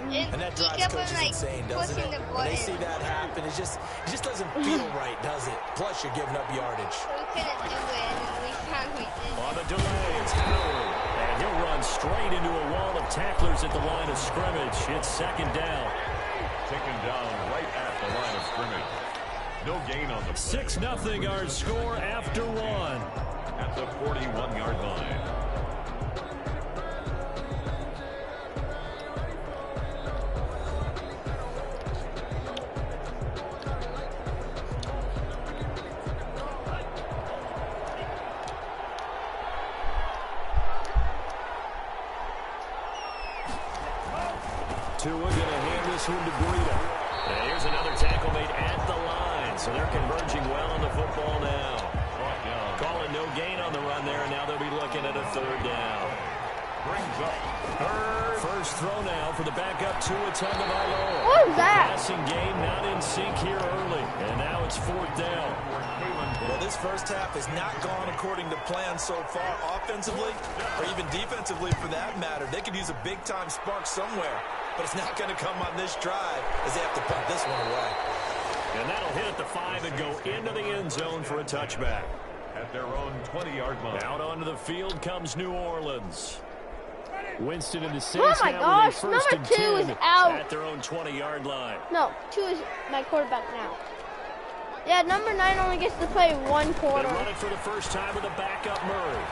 And that drives coaches insane, doesn't it? When they see that happen, it just doesn't feel right, does it? Plus, you're giving up yardage. We couldn't do it, and we finally did. On the delay, it's Howard. And he'll run straight into a wall of tacklers at the line of scrimmage. It's 2nd down. Taken down right at the line of scrimmage. No gain on the play. 6-0 our score after 1. At the 41-yard line. Tua going to hand this one to Breida. And here's another tackle made at the line. So they're converging well on the football now. Calling no gain on the run there, and now they'll be looking at a 3rd down. Brings up First throw now for the backup Tua Tagovailoa. What was that? Passing game not in sync here early, and now it's 4th down. Well, this first half has not gone according to plan so far offensively, or even defensively for that matter. They could use a big-time spark somewhere, but it's not going to come on this drive as they have to punt this one away. And that'll hit at the 5 and go into the end zone for a touchback. at their own 20-yard line. Out onto the field comes New Orleans. Winston in the Saints. Oh my gosh, now with a number 1st two and is 10 out. at their own 20-yard line. No, 2 is my quarterback now. Yeah, number 9 only gets to play 1 quarter. They run it for the first time with a backup Murray.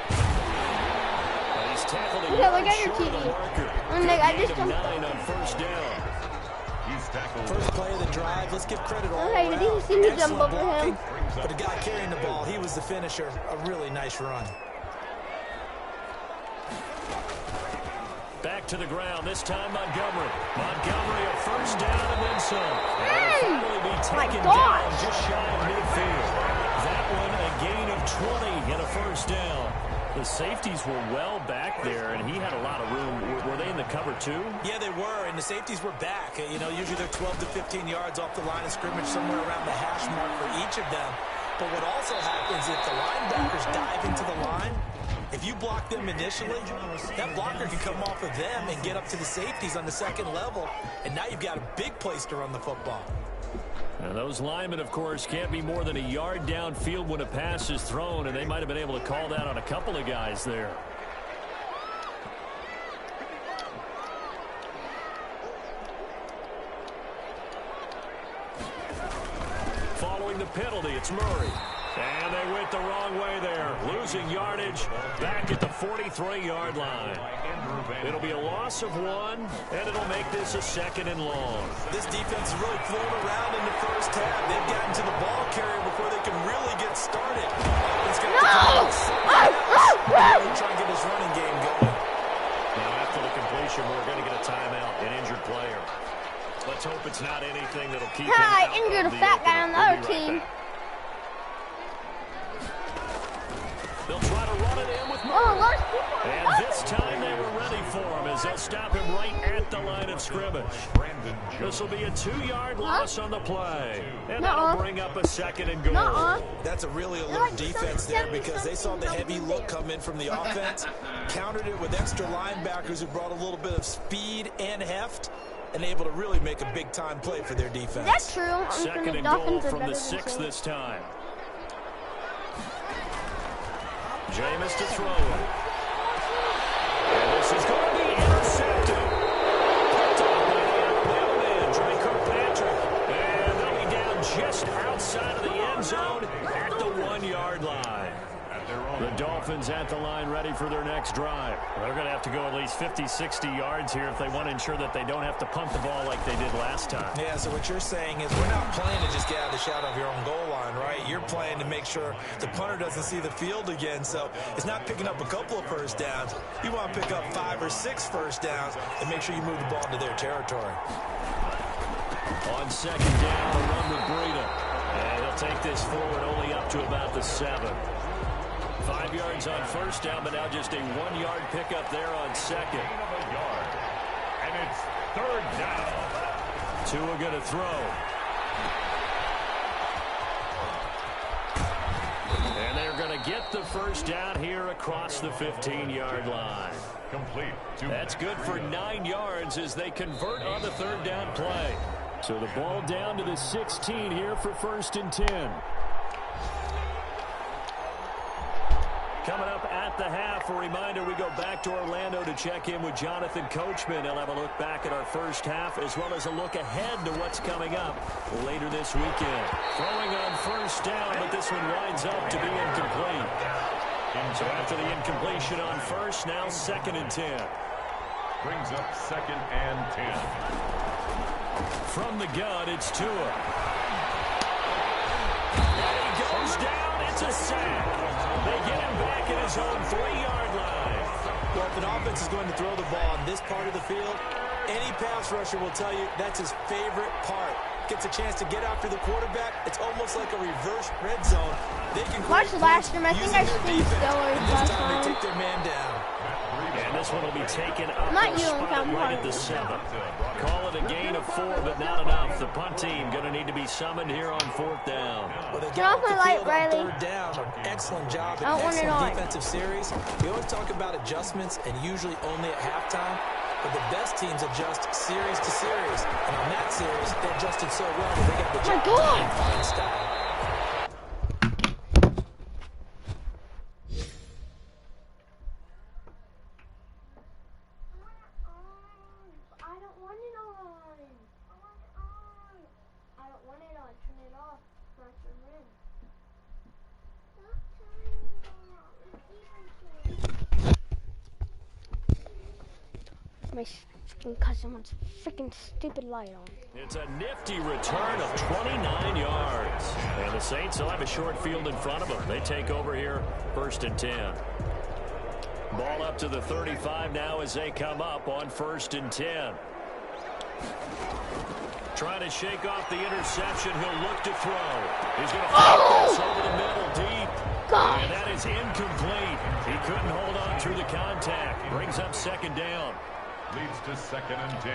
But he's tackled a Look yard at your short of TV. the marker. And like, I Gain just of jumped. 9 on 1st down. He's tackled. First play of the drive. Let's give credit all Okay, around. did you see me jump Excellent over blocking, him? but the guy carrying the ball, he was the finisher. A really nice run. Back to the ground, this time Montgomery. Montgomery a 1st down and then some. And will finally be taken down just shy of midfield. That one a gain of 20 and a first down. The safeties were well back there, and he had a lot of room. Were they in the cover too? Yeah, they were, and the safeties were back. You know, usually they're 12 to 15 yards off the line of scrimmage, somewhere around the hash mark for each of them. But what also happens if the linebackers dive into the line, if you block them initially, that blocker can come off of them and get up to the safeties on the second level, and now you've got a big place to run the football. And those linemen, of course, can't be more than a yard downfield when a pass is thrown, and they might have been able to call that on a couple of guys there. Following the penalty, it's Murray. And they went the wrong way there. Losing yardage back at the 43-yard line. It'll be a loss of 1, and it'll make this a 2nd and long. This defense is really flown around in the first half. They've gotten to the ball carrier before they can really get started. Try and get his running game going. Now after the completion, we're going to get a timeout, an injured player. Let's hope it's not anything that'll keep him out. Injured a fat guy on the other team. They'll try to run it in with Murray. And this time they were ready for him as they'll stop him right at the line of scrimmage. This will be a 2-yard loss on the play. And that'll bring up a 2nd and goal. That's a really alert defense there because they saw the heavy look come in from the offense, countered it with extra linebackers who brought a little bit of speed and heft, and able to really make a big-time play for their defense. That's true. 2nd and goal from the 6 this time. Jameis to throw. And this is going to be intercepted. Picked up by the Alabama man, Dre Kirkpatrick. And they'll be down just outside of the end zone at the 1-yard line. The Dolphins at the line ready for their next drive. They're going to have to go at least 50, 60 yards here if they want to ensure that they don't have to punt the ball like they did last time. Yeah, so what you're saying is we're not playing to just get out of the shadow of your own goal line, right? You're playing to make sure the punter doesn't see the field again. So it's not picking up a couple of first downs. You want to pick up 5 or 6 first downs and make sure you move the ball into their territory. On 2nd down, a run with Breida. And he'll take this forward only up to about the 7. 5 yards on first down, but now just a 1-yard pickup there on 2nd. And it's 3rd down. Tua going to throw. And they're going to get the first down here across the 15-yard line. Complete. That's good for 9 yards as they convert on the 3rd down play. So the ball down to the 16 here for 1st and 10. Coming up at the half, a reminder, we go back to Orlando to check in with Jonathan Coachman. He'll have a look back at our first half as well as a look ahead to what's coming up later this weekend. Throwing on first down, but this one winds up to be incomplete. So after the incompletion on first, now 2nd and 10. Brings up 2nd and 10. From the gun, it's Tua. And he goes down. It's a sack. They get him back at his own 3-yard line. Well, if an offense is going to throw the ball on this part of the field, any pass rusher will tell you that's his favorite part. Gets a chance to get after the quarterback. It's almost like a reverse red zone. They can watch last year. I think I seen Steelers last time. They take their man down. And this one will be taken up Not and you, spotted right at the 7. Call it a gain of 4, but not enough. The punt team going to need to be summoned here on 4th down. Well, they get off my light, Riley. 3rd down. Excellent job. I don't want it on. Defensive series. We always talk about adjustments, and usually only at halftime. But the best teams adjust series to series. And on that series, they adjusted so well that they got the job done in fine style. My freaking cousin wants a freaking stupid light on. It's a nifty return of 29 yards. And the Saints will have a short field in front of them. They take over here, 1st and 10. Ball up to the 35 now as they come up on 1st and 10. Trying to shake off the interception. He'll look to throw. He's going to fire this over the middle deep. God. And that is incomplete. He couldn't hold on through the contact. Brings up second down. Leads to 2nd and 10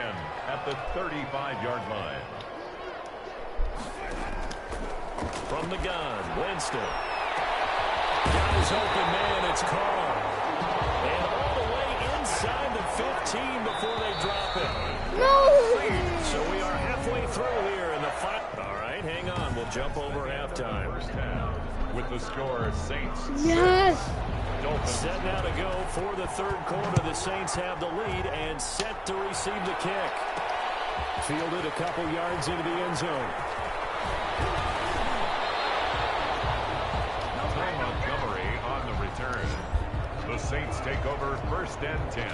at the 35-yard line. From the gun, Winston. Got his open man, it's caught. And all the way inside the 15 before they drop it. No! So we are halfway through here in the fight. All right, hang on. We'll jump over halftime. First half with the score Saints. Yes! Set now to go for the third quarter. The Saints have the lead and set to receive the kick. Fielded a couple yards into the end zone. Montgomery on the return. The Saints take over 1st and 10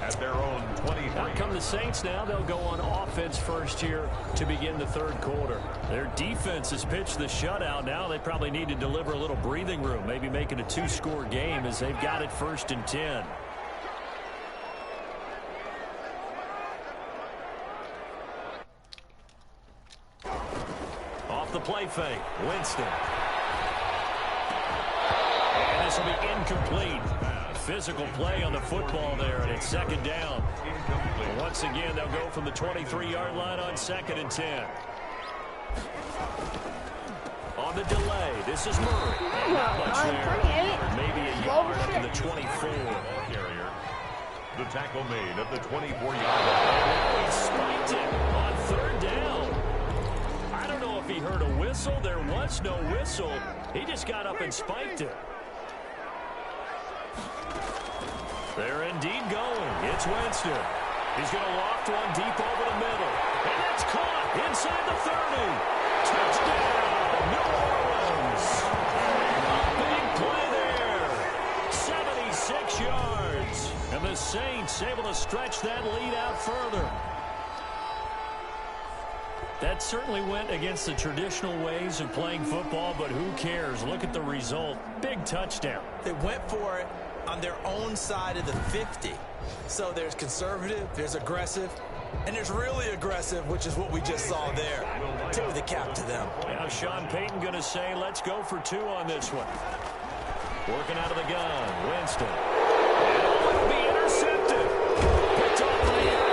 at their own 23. Out come the Saints now. They'll go on offense first here to begin the third quarter. Their defense has pitched the shutout. Now they probably need to deliver a little breathing room, maybe make it a 2-score game as they've got it 1st and 10. Off the play fake, Winston. And this will be incomplete. Physical play on the football there, and it's 2nd down. And once again, they'll go from the 23-yard line on 2nd and 10. On the delay, this is Murray. Not much there. Maybe a yard up to the 24. Carrier. The tackle made at the 24-yard line. He spiked it on 3rd down. I don't know if he heard a whistle. There was no whistle. He just got up and spiked it. They're indeed going. It's Winston. He's going to loft one deep over the middle. And it's caught inside the 30. Touchdown, New Orleans. Big play there. 76 yards. And the Saints able to stretch that lead out further. That certainly went against the traditional ways of playing football, but who cares? Look at the result. Big touchdown. They went for it on their own side of the 50. So there's conservative, there's aggressive, and there's really aggressive, which is what we just saw there. Tip of the cap to them. Now Sean Payton going to say, let's go for 2 on this one. Working out of the gun, Winston. And will be intercepted. Picked off the air.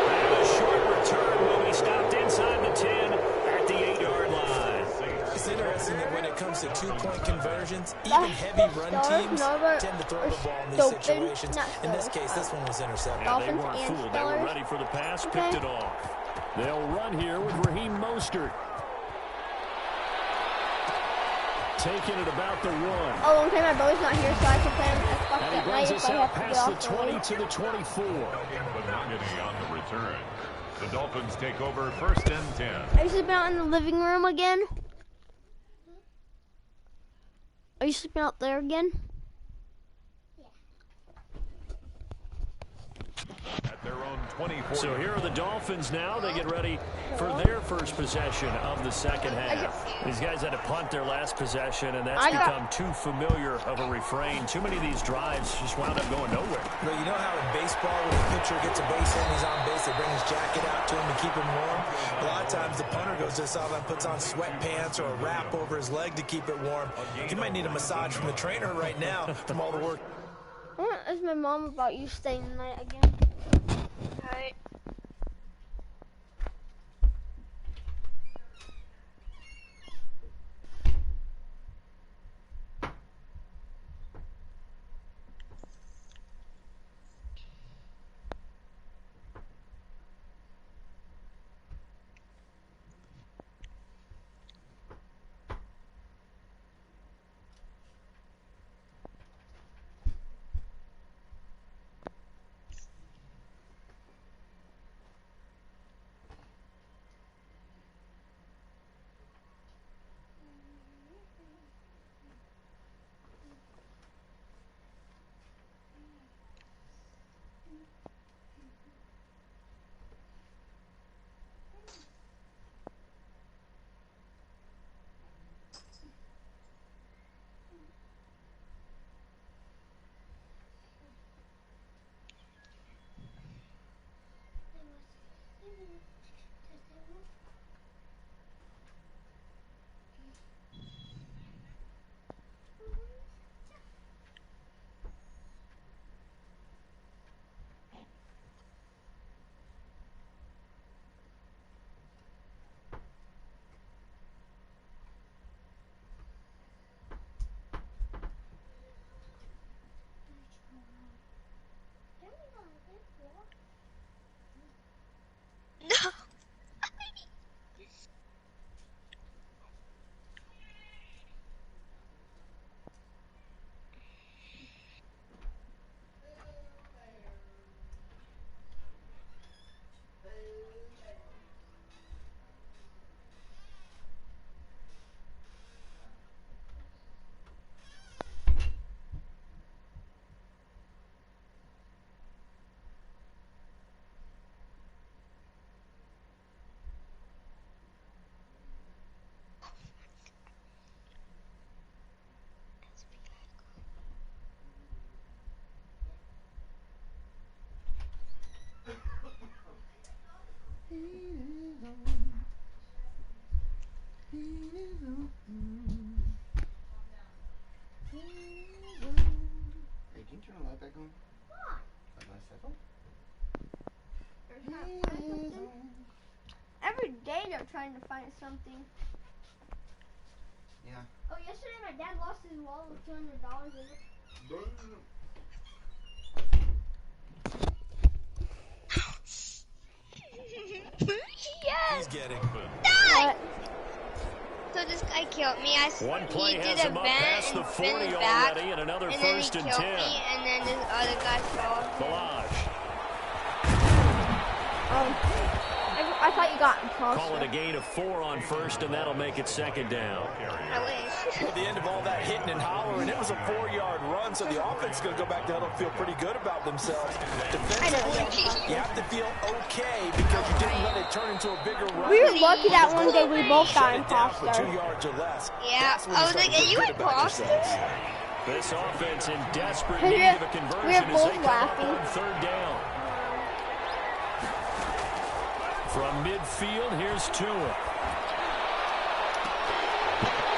And a short return will be stopped inside the 10 at the 8-yard line. It's interesting that when it comes to 2-point conversions, even heavy run teams tend to throw the ball in these situations. In this case, this one was intercepted. Yeah, they weren't fooled. They were ready for the pass, picked it off. They'll run here with Raheem Mostert. Taking it about the 1. Oh, okay, my brother's not here, so I can play him as fucked and he up brings night us if I out have to get past off the 20 to the 24. on the return. The Dolphins take over 1st and 10. Are you sleeping out in the living room again? Are you sleeping out there again? At their own 24. So here are the Dolphins now. They get ready for their first possession of the second half. These guys had to punt their last possession, and that's become too familiar of a refrain. Too many of these drives just wound up going nowhere. But you know how in baseball, when the pitcher gets a base hit and he's on base, they bring his jacket out to him to keep him warm? A lot of times the punter goes to the sideline, puts on sweatpants or a wrap over his leg to keep it warm. He might need a massage from the trainer right now from all the work. I want to ask my mom about you staying the night again. Alright. Can you turn the light back on? Every day they're trying to find something. Yeah. Oh, yesterday my dad lost his wallet with $200 in it. Yes! He's getting Die! So this guy killed me. One play he did has a him up bend past the and 40 spin back, already, and another and then he first and killed 10. me, and then this other guy fell. Balaj. I thought you got imposter. Call it a gain of 4 on first, and that'll make it second down. I wish. at the end of all that hitting and hollering. It was a 4-yard run, so the offense is going to go back to huddle and feel pretty good about themselves. Defensively, you have to feel okay because you didn't let it turn into a bigger run. We were lucky that one day we both got imposter. For 2 yards or less. Yeah, I was like, are you imposter? This offense in desperate need of a conversion as they come up on third down. From midfield, here's Tua.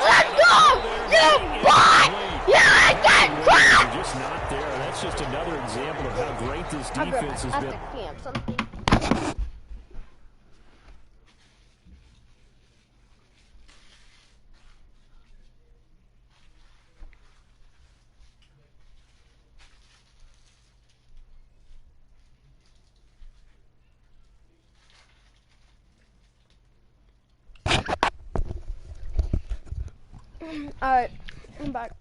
Let's go! You bot! You get crap! Just not there. That's just another example of how great this defense has been. Alright, I'm back.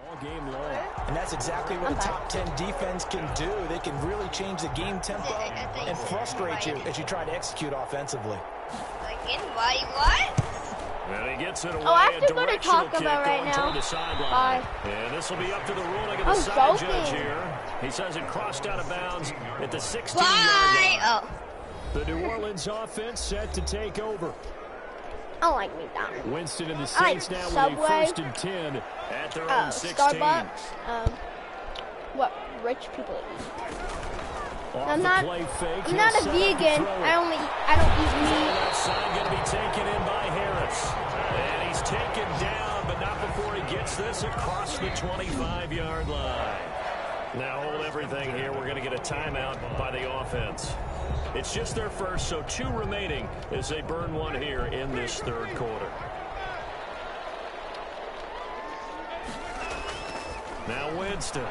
All game long. And that's exactly what a top 10 defense can do. They can really change the game tempo and frustrate you as you try to execute offensively. Like, invite what? And he gets it away. Oh, I have to a go to directional Taco kick Bell right going now. toward the sideline. Bye. And this will be up to the ruling of the I'm side joking. judge here. He says it crossed out of bounds at the 16-yard Bye! line. Oh. The New Orleans offense set to take over. I don't like McDonald's. Winston and the Saints now Subway. with a first and 10 at their own 16. Starbucks. What rich people eat. I'm not a vegan. I don't eat meat. That sign going to be taken in by Harris. And he's taken down, but not before he gets this across the 25-yard line. Now hold everything here. We're going to get a timeout by the offense. It's just their first, so 2 remaining as they burn one here in this third quarter. Now Winston.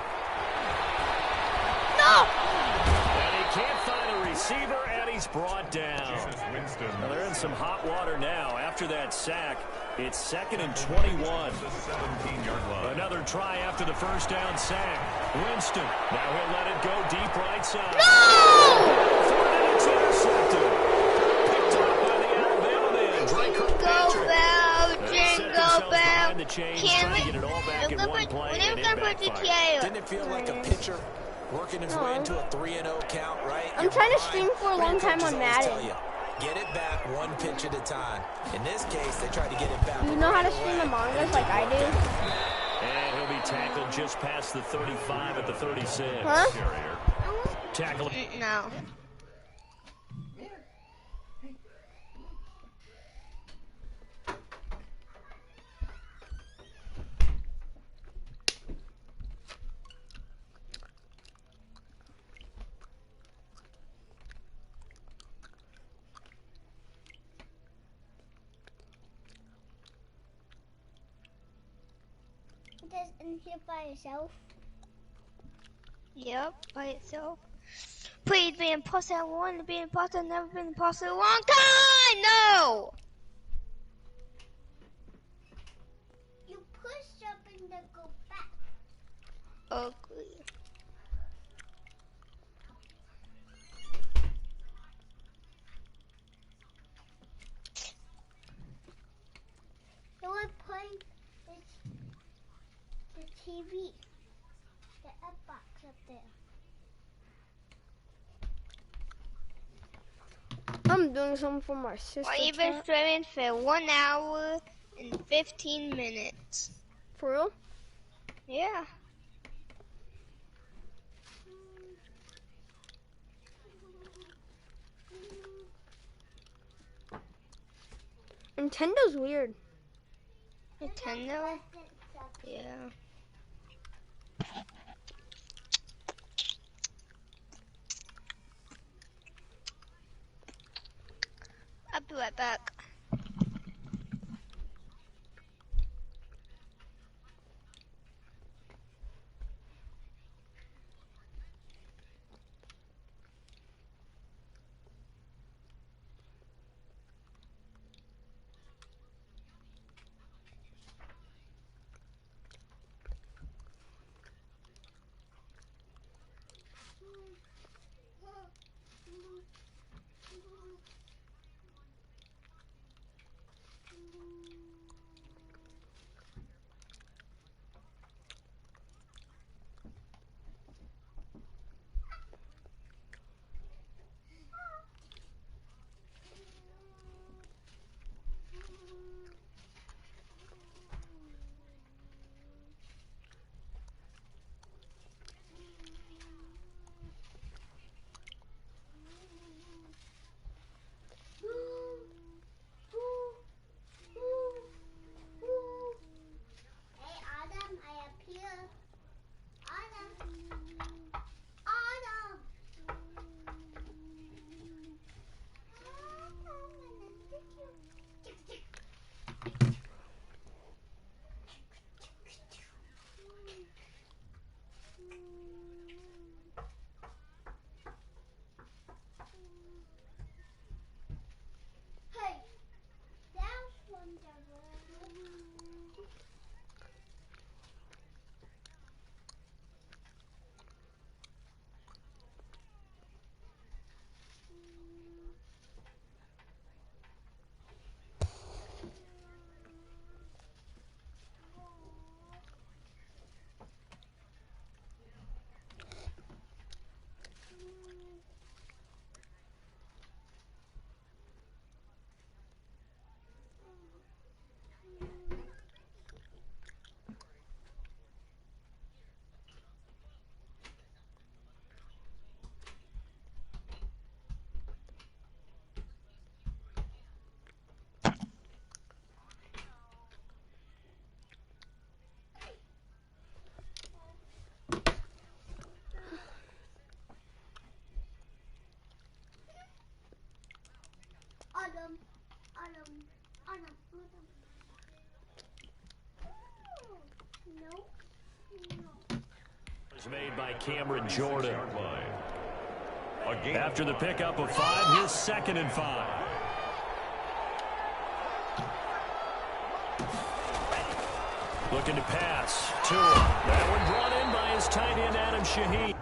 No! And he can't find a receiver, and he's brought down. Well, they're in some hot water now. After that sack, it's 2nd and 21. Another try after the first down sack. Winston. Now he'll let it go deep right side. No! It's intercepted. Picked up by the Alabama man. Jingle bell, jingle bell. Can we? We're gonna put GTA. Didn't it feel like a pitcher working his way into a 3-0 count, right? I'm trying to stream for a long time on Madden. Get it back one pitch at a time. In this case, they tried to get it back. Do you know how to stream Among Us like I do? And he'll be tackled just past the 35 at the 36. Huh? Tackle. No. Just in here by yourself. Yep, by itself. Please be imposter. I want to be imposter. I've never been imposter in a long time. No. You push up and then go back. Ugly. You want to play the TV, the Xbox up there. I'm doing something for my sister. I've been streaming for 1 hour and 15 minutes. For real? Yeah. Nintendo's weird. Nintendo? Yeah. be right back. Made by Cameron Jordan. After the pickup of 5, here's 2nd and 5. Looking to pass to him. That one brought in by his tight end, Adam Shaheen.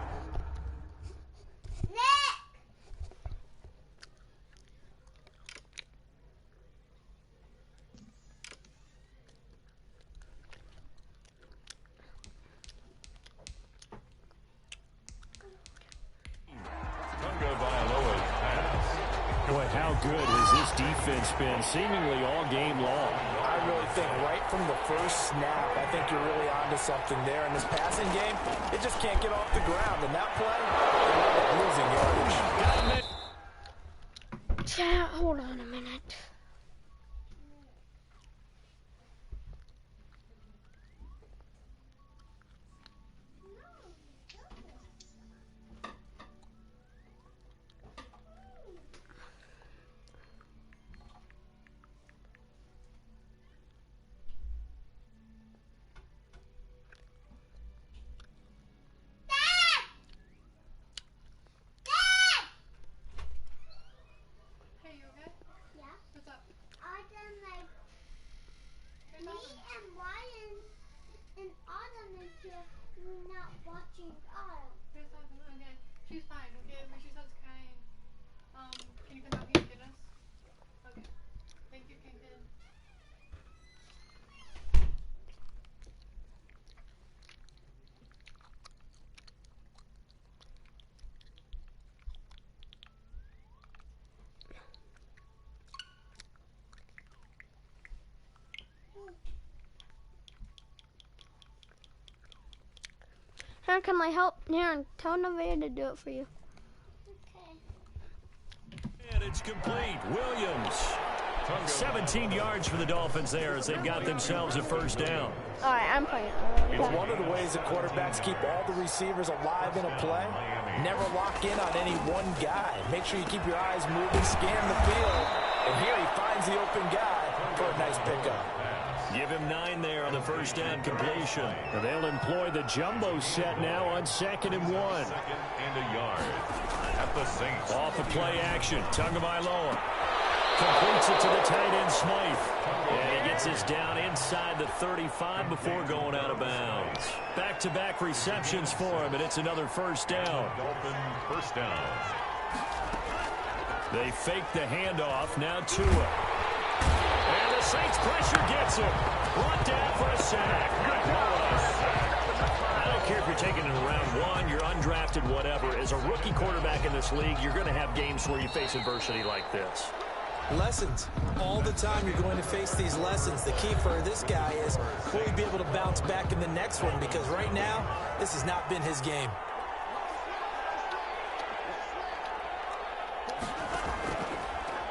Been seemingly all game long. I really think right from the first snap, I think you're really onto something there in this passing game. It just can't get off the ground, and that play, losing yardage. Chat, hold on a minute. How can I help? Here, tell Nevaeh to do it for you. Okay. And it's complete. Williams. 17 yards for the Dolphins there as they've got themselves a first down. All right, I'm playing. It's one of the ways that quarterbacks keep all the receivers alive in a play. Never lock in on any one guy. Make sure you keep your eyes moving, scan the field, And here he finds the open guy for a nice pickup. Give him 9 there on the first down completion. And they'll employ the jumbo set now on 2nd and 1. 2nd and a yard at the Saints. Off of play action. Tagovailoa completes it to the tight end Smythe. And he gets this down inside the 35 before going out of bounds. Back-to-back receptions for him, and it's another first down. Dolphin first down. They fake the handoff. Now Tua. And the Saints pressure gets him. Brought down for a sack. I don't care if you're taking it in round 1, you're undrafted, whatever. As a rookie quarterback in this league, you're going to have games where you face adversity like this. Lessons. All the time you're going to face these lessons. The key for this guy is, will he be able to bounce back in the next one? Because right now, this has not been his game.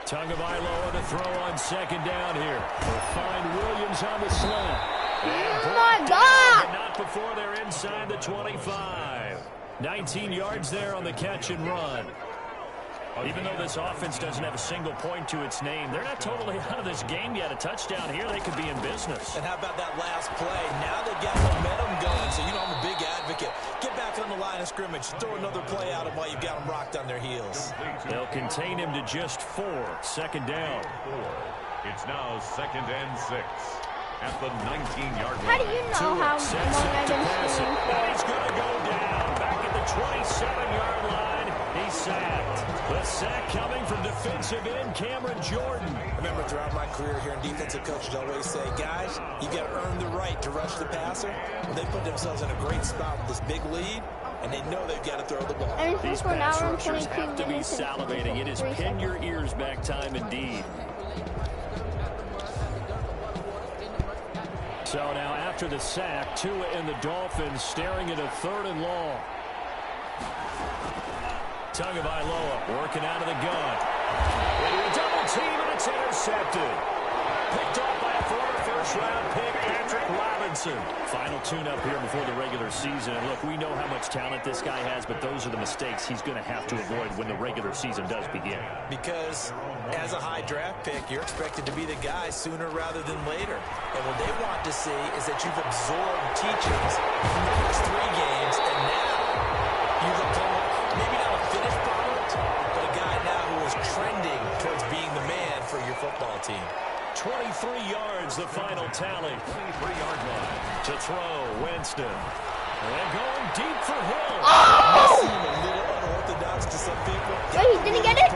Tagovailoa to throw on 2nd down here. They'll find Williams on the slant. Oh my God! Not before they're inside the 25. 19 yards there on the catch and run. Even though this offense doesn't have a single point to its name, they're not totally out of this game yet. A touchdown here, they could be in business. And how about that last play? Now they've got momentum going, so you know I'm a big advocate. Get back on the line of scrimmage. Throw another play at them while you've got them rocked on their heels. They'll contain him to just 4. 2nd down. It's now 2nd and 6 at the 19-yard line. How do you know how long I've been shooting for? He's going to go down back at the 27-yard line. He's sacked. The sack coming from defensive end Cameron Jordan. Remember, throughout my career here in defensive coaches always say, guys, you got to earn the right to rush the passer. Well, they put themselves in a great spot with this big lead, and they know they've got to throw the ball. And These pass rushers have to be salivating. It is pin your ears back time indeed. So now after the sack, Tua and the Dolphins staring at a 3rd and long. Tagovailoa working out of the gun. Into a double team, and it's intercepted. Picked off by a former first-round pick, Patrick Robinson. Final tune-up here before the regular season. And look, we know how much talent this guy has, but those are the mistakes he's going to have to avoid when the regular season does begin. Because as a high draft pick, you're expected to be the guy sooner rather than later. And what they want to see is that you've absorbed teachings from the first 3 games, and now you've become maybe not a finished product, but a guy now who is trending towards being the man for your football team. 23 yards, the final tally. 23-yard line. To throw, Winston. And going deep for Hill. Oh! Seem a little unorthodox to some people. Wait, he didn't get it?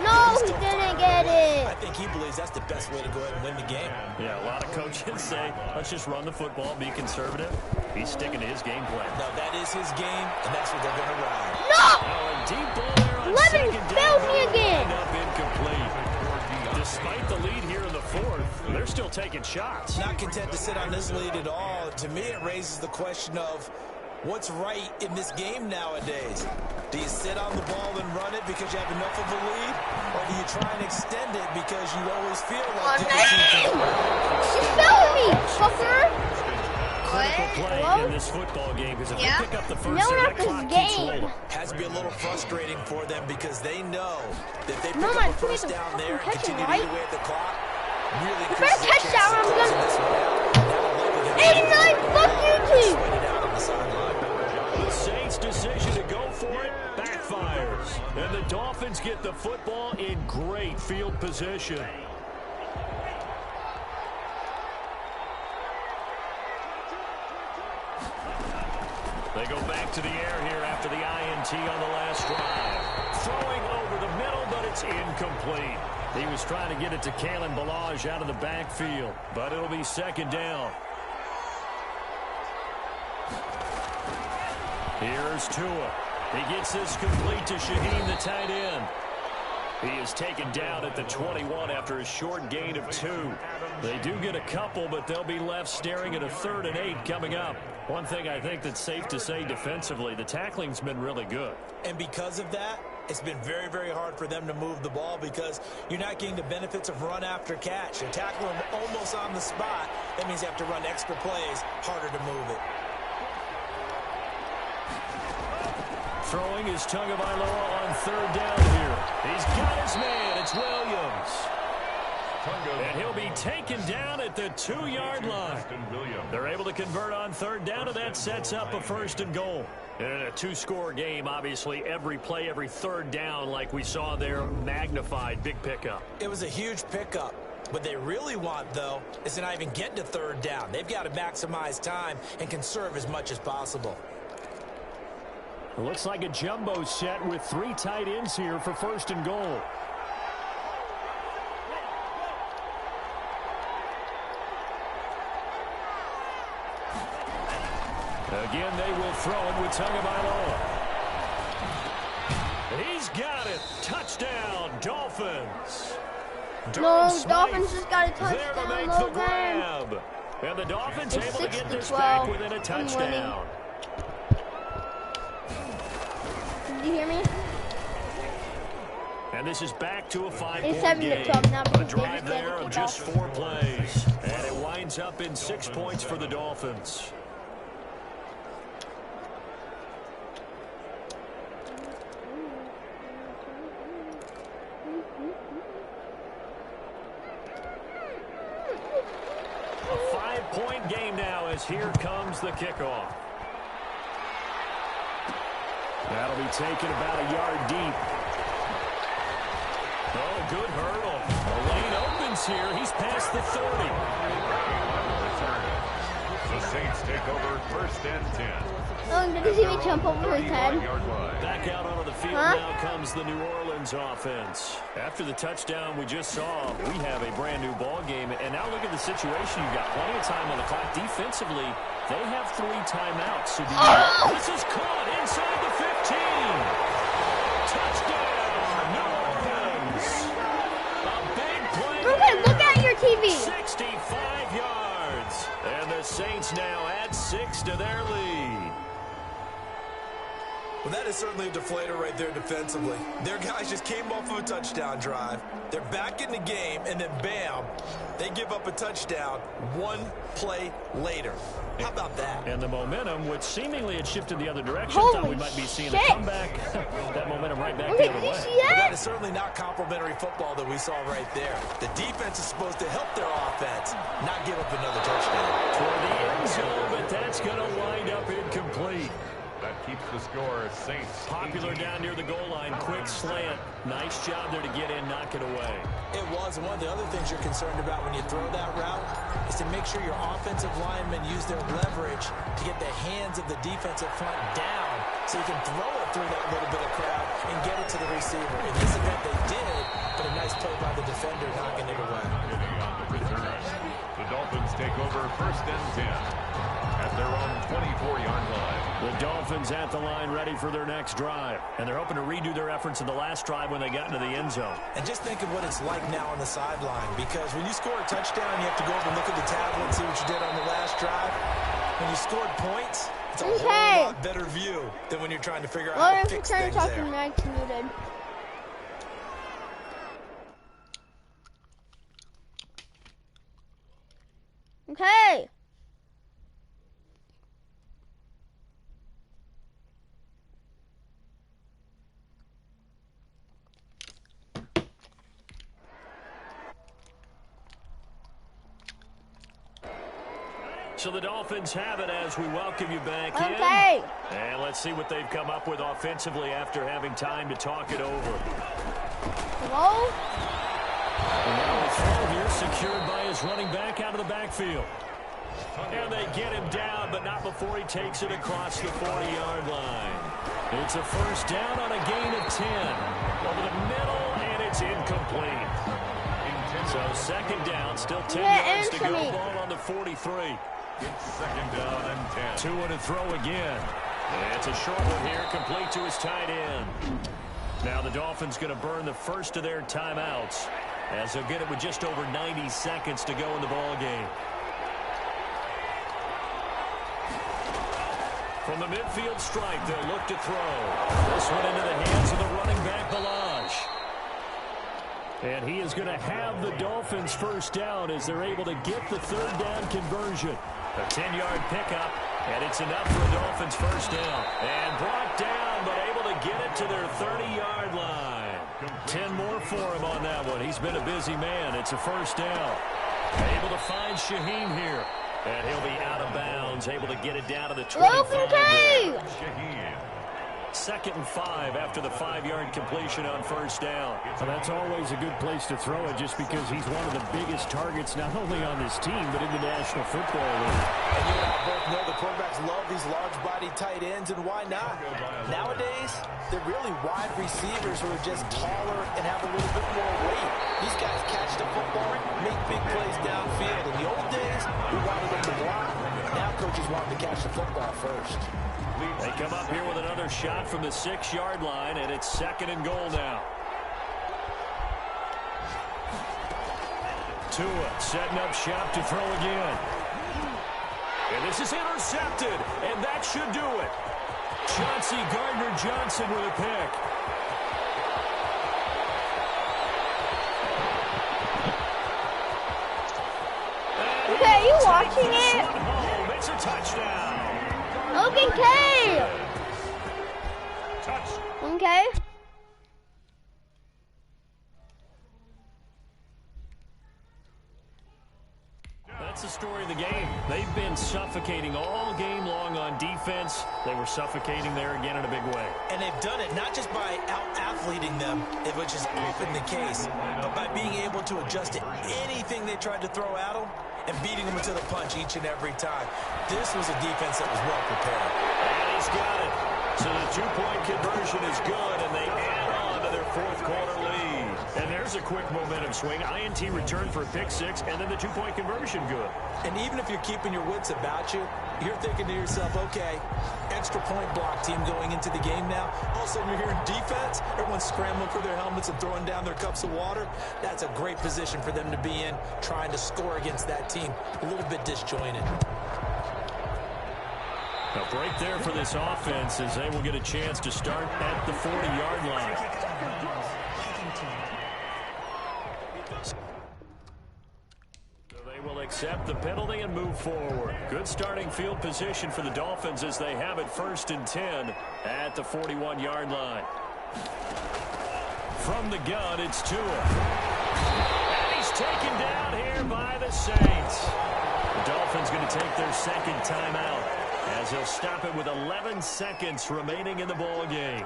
No, he didn't get it. I think he believes that's the best way to go ahead and win the game. Yeah, a lot of coaches say, let's just run the football, be conservative. He's sticking to his game plan. Now, that is his game, and that's what they're going to ride. No! Oh, a deep ball there on Levin 2nd down. failed me again. End up incomplete. Despite the lead here in the 4th, they're still taking shots. Not content to sit on this lead at all. To me, it raises the question of what's right in this game nowadays. Do you sit on the ball and run it because you have enough of a lead? Or do you try and extend it because you always feel like You failed me, fucker. Critical play in this football game because if they pick up the first, that clock keeps rolling. Has to be a little frustrating for them because they know that they pick up a first down there and continue to eat away at the clock. Really increases their chances of closing this one out. 89, fuck you two. The Saints' decision to go for it backfires. And the Dolphins get the football in great field position. They go back to the air here after the INT on the last drive. Throwing over the middle, but it's incomplete. He was trying to get it to Kalen Ballage out of the backfield, but it'll be 2nd down. Here's Tua. He gets this complete to Shaheen, the tight end. He is taken down at the 21 after a short gain of 2. They do get a couple, but they'll be left staring at a 3rd and 8 coming up. One thing I think that's safe to say defensively, the tackling's been really good. And because of that, it's been very, very hard for them to move the ball because you're not getting the benefits of run after catch. You're tackling them almost on the spot. That means you have to run extra plays, harder to move it. Throwing is Tagovailoa on 3rd down here. He's got his man. It's Williams. And he'll be taken down at the 2-yard line. They're able to convert on third down, and that sets up a 1st and goal. And in a 2-score game, obviously, every play, every third down, like we saw there, magnified. Big pickup. It was a huge pickup. What they really want, though, is to not even get to third down. They've got to maximize time and conserve as much as possible. It looks like a jumbo set with 3 tight ends here for 1st and goal. Again, they will throw it with Tagovailoa. He's got it. Touchdown, Dolphins. Dolphins just got a touchdown. There to make the grab. And the Dolphins able to get this back within a touchdown. Did you hear me? And this is back to a 5-point It's 7 to game. 12 now. A drive there of just 4 plays. And it winds up in 6 points for the Dolphins. A 5-point game now as here comes the kickoff. That'll be taken about a yard deep. Oh, good hurdle. The lane opens here. He's past the 30. The Saints take over 1st and 10. Oh, did you see me jump over his head? Back out onto the field now comes the New Orleans offense. After the touchdown we just saw, we have a brand new ball game. And now look at the situation. You've got plenty of time on the clock. Defensively, they have 3 timeouts. So this is caught inside the 15. Touchdown, New Orleans. A big play. Look at your TV. 65 yards. And the Saints now add 6 to their lead. Well, that is certainly a deflator right there defensively. Their guys just came off of a touchdown drive. They're back in the game, and then bam, they give up a touchdown 1 play later. How about that? And the momentum, which seemingly had shifted the other direction, Holy thought we might be seeing shit. a comeback. That momentum right back the other way. But that is certainly not complimentary football that we saw right there. The defense is supposed to help their offense, not give up another touchdown. Toward the end zone, but that's going to wind up incomplete. That keeps the score Saints. Popular down near the goal line. Quick slant. Nice job there to get in, knock it away. It was. And one of the other things you're concerned about when you throw that route is to make sure your offensive linemen use their leverage to get the hands of the defensive front down so you can throw it through that little bit of crowd and get it to the receiver. In this event, they did, but a nice play by the defender knocking it away. The Dolphins take over 1st and 10 at their own 24-yard line. The Dolphins at the line ready for their next drive. And they're hoping to redo their efforts in the last drive when they got into the end zone. And just think of what it's like now on the sideline, because when you score a touchdown, you have to go over and look at the tablet and see what you did on the last drive. When you scored points, it's a whole lot better view than when you're trying to figure out how to fix things there. Muted. Okay. So the Dolphins have it as we welcome you back in. And let's see what they've come up with offensively after having time to talk it over. Hello? And now a throw here secured by his running back out of the backfield. And they get him down, but not before he takes it across the 40-yard line. It's a 1st down on a gain of 10. Over the middle, and it's incomplete. So 2nd down, still 10 yards to go. Ball on the 43. It's 2nd down and 10. 2 and a throw again. And it's a short one here, complete to his tight end. Now the Dolphins going to burn the first of their timeouts as they'll get it with just over 90 seconds to go in the ball game. From the midfield stripe, they'll look to throw. This one into the hands of the running back, Balaj. And he is going to have the Dolphins 1st down as they're able to get the 3rd down conversion. A 10-yard pickup, and it's enough for a Dolphins 1st down. And brought down, but able to get it to their 30-yard line. 10 more for him on that one. He's been a busy man. It's a first down. Able to find Shaheen here. And he'll be out of bounds, able to get it down to the 25 there. Shaheen. 2nd and 5 after the 5-yard completion on first down. Well, that's always a good place to throw it just because he's one of the biggest targets not only on this team but in the National Football League. And you and I both know the quarterbacks love these large-bodied tight ends, and why not? Nowadays, they're really wide receivers who are just taller and have a little bit more weight. These guys catch the football, make big plays downfield. In the old days, we wanted them to block. Now coaches want them to catch the football first. They come up here with another shot from the 6-yard line, and it's 2nd and goal now. Tua setting up shop to throw again. And this is intercepted, and that should do it. Chauncey Gardner-Johnson with a pick. Okay, are you watching it? Home. It's a touchdown. Okay. Okay. That's the story of the game. They've been suffocating all game long on defense. They were suffocating there again in a big way. And they've done it not just by out-athleting them, which is often the case, but by being able to adjust to anything they tried to throw at them and beating them to the punch each and every time. This was a defense that was well prepared. And he's got it. So the 2-point conversion is good, and they add on to their 4th quarter lead. And there's a quick momentum swing. INT return for a pick 6, and then the 2-point conversion good. And even if you're keeping your wits about you, you're thinking to yourself, okay, extra point block team going into the game now. All of a sudden you're hearing defense. Everyone's scrambling for their helmets and throwing down their cups of water. That's a great position for them to be in, trying to score against that team. A little bit disjointed. A break there for this offense as they will get a chance to start at the 40-yard line. So they will accept the penalty and move forward. Good starting field position for the Dolphins as they have it 1st and 10 at the 41-yard line. From the gun, it's Tua. And he's taken down here by the Saints. The Dolphins going to take their 2nd timeout, as he'll stop it with 11 seconds remaining in the ball game.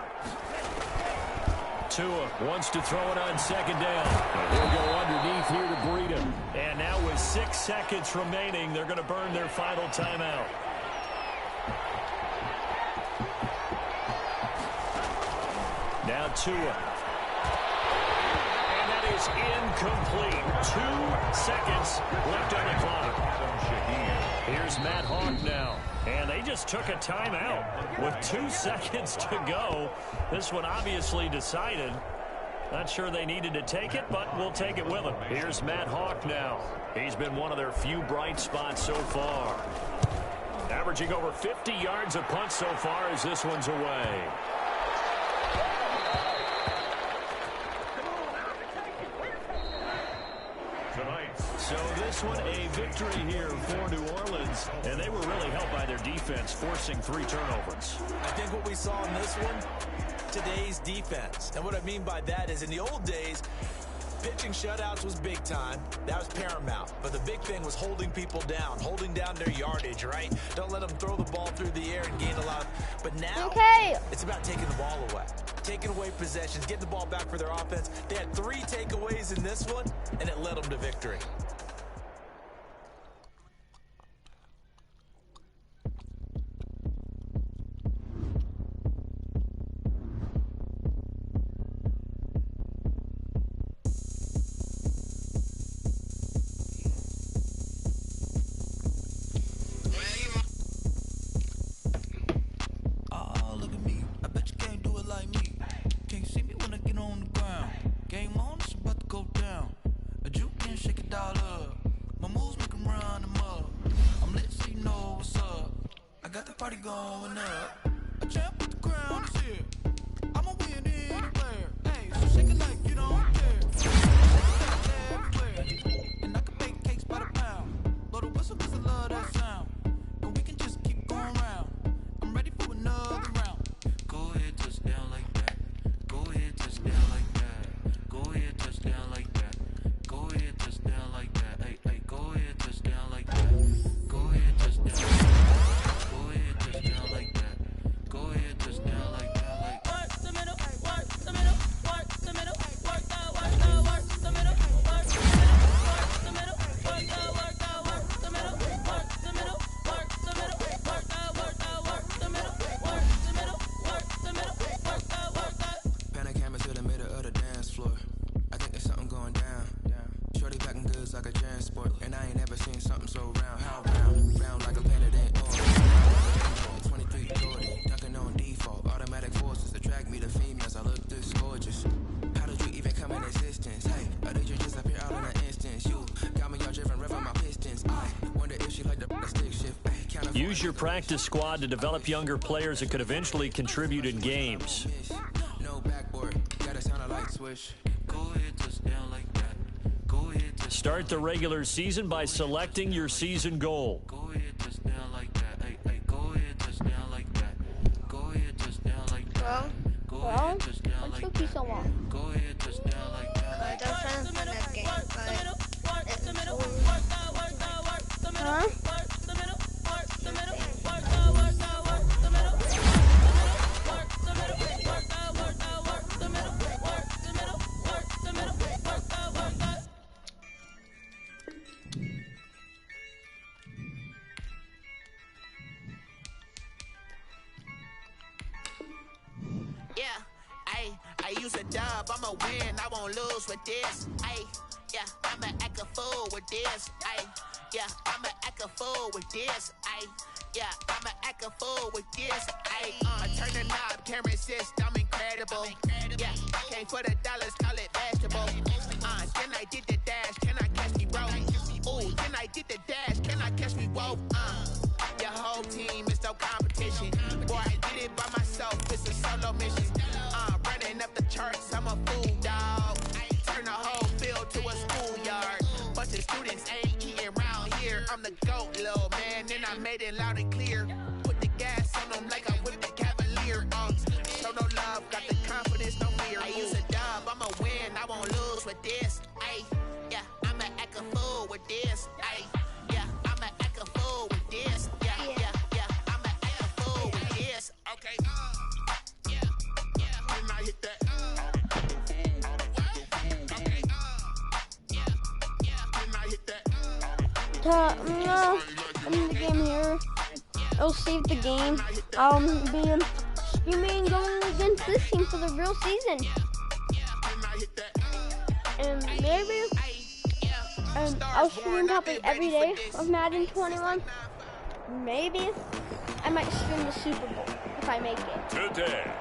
Tua wants to throw it on 2nd down. He'll go underneath here to Breida. And now with 6 seconds remaining, they're going to burn their final timeout. Now Tua. And that is incomplete. 2 seconds left on the clock. Here's Matt Hawk now. And they just took a timeout with 2 seconds to go. This one obviously decided. Not sure they needed to take it, but we'll take it with them. Here's Matt Hawk now. He's been one of their few bright spots so far. Averaging over 50 yards a punt so far as this one's away. So this one a victory here for New Orleans, and they were really helped by their defense, forcing 3 turnovers. I think what we saw in this one, today's defense. And what I mean by that is in the old days, pitching shutouts was big time. That was paramount. But the big thing was holding people down, holding down their yardage, right? Don't let them throw the ball through the air and gain a lot. But now, it's about taking the ball away. Taking away possessions, getting the ball back for their offense. They had 3 takeaways in this one, and it led them to victory. use your practice squad to develop younger players that could eventually contribute in games. No backboard, gotta sound like swish. Go ahead, touchdown like that. Go ahead, touchdown. Start the regular season by selecting your season goal. Go ahead, touchdown like that. Hey, go ahead, touchdown like that. Go ahead, touchdown like that. Go ahead, touchdown like that. So long. Go ahead, touchdown like that. I don't try to find that game, Huh? I use a dub, I'ma win, I won't lose with this. Yeah, I'ma act a fool with this. Yeah, I'ma act a fool with this. Yeah, I'ma act a fool with this. I turn the knob, can't resist, I'm incredible. Yeah, came for the dollars, call it vegetable. Then I did the dash, can I catch me, bro? Ooh, then I did the dash, can I catch me, whoa? Your whole team is no competition. Boy, I did it by myself, it's a solo mission. Running up the charts, I'm a fool, dog. Turn the whole field to a schoolyard. Bunch of students ain't eating around here. I'm the GOAT, little man, and I made it loud and clear. Put the gas on them like I whipped the Cavalier. Show no love, got the confidence, no fear. I use a dub, I'ma win, I won't lose with this. Yeah, I'ma act a fool with this. Yeah, I'ma act a fool with this. Yeah, I'ma act a fool with this. Okay. When I hit that. I'm in the game here. I'll save the game. I'll be streaming going against this team for the real season. And maybe I'll stream probably every day of Madden 21. Maybe I might stream the Super Bowl if I make it. Today,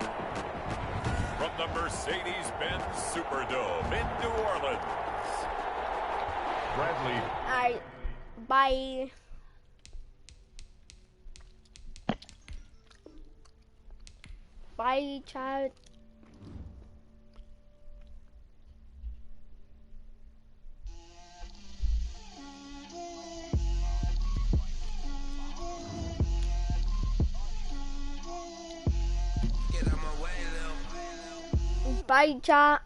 from the Mercedes-Benz Superdome in New Orleans, Bradley. Bye. Bye, chat. Get out my way, little. Bye, chat.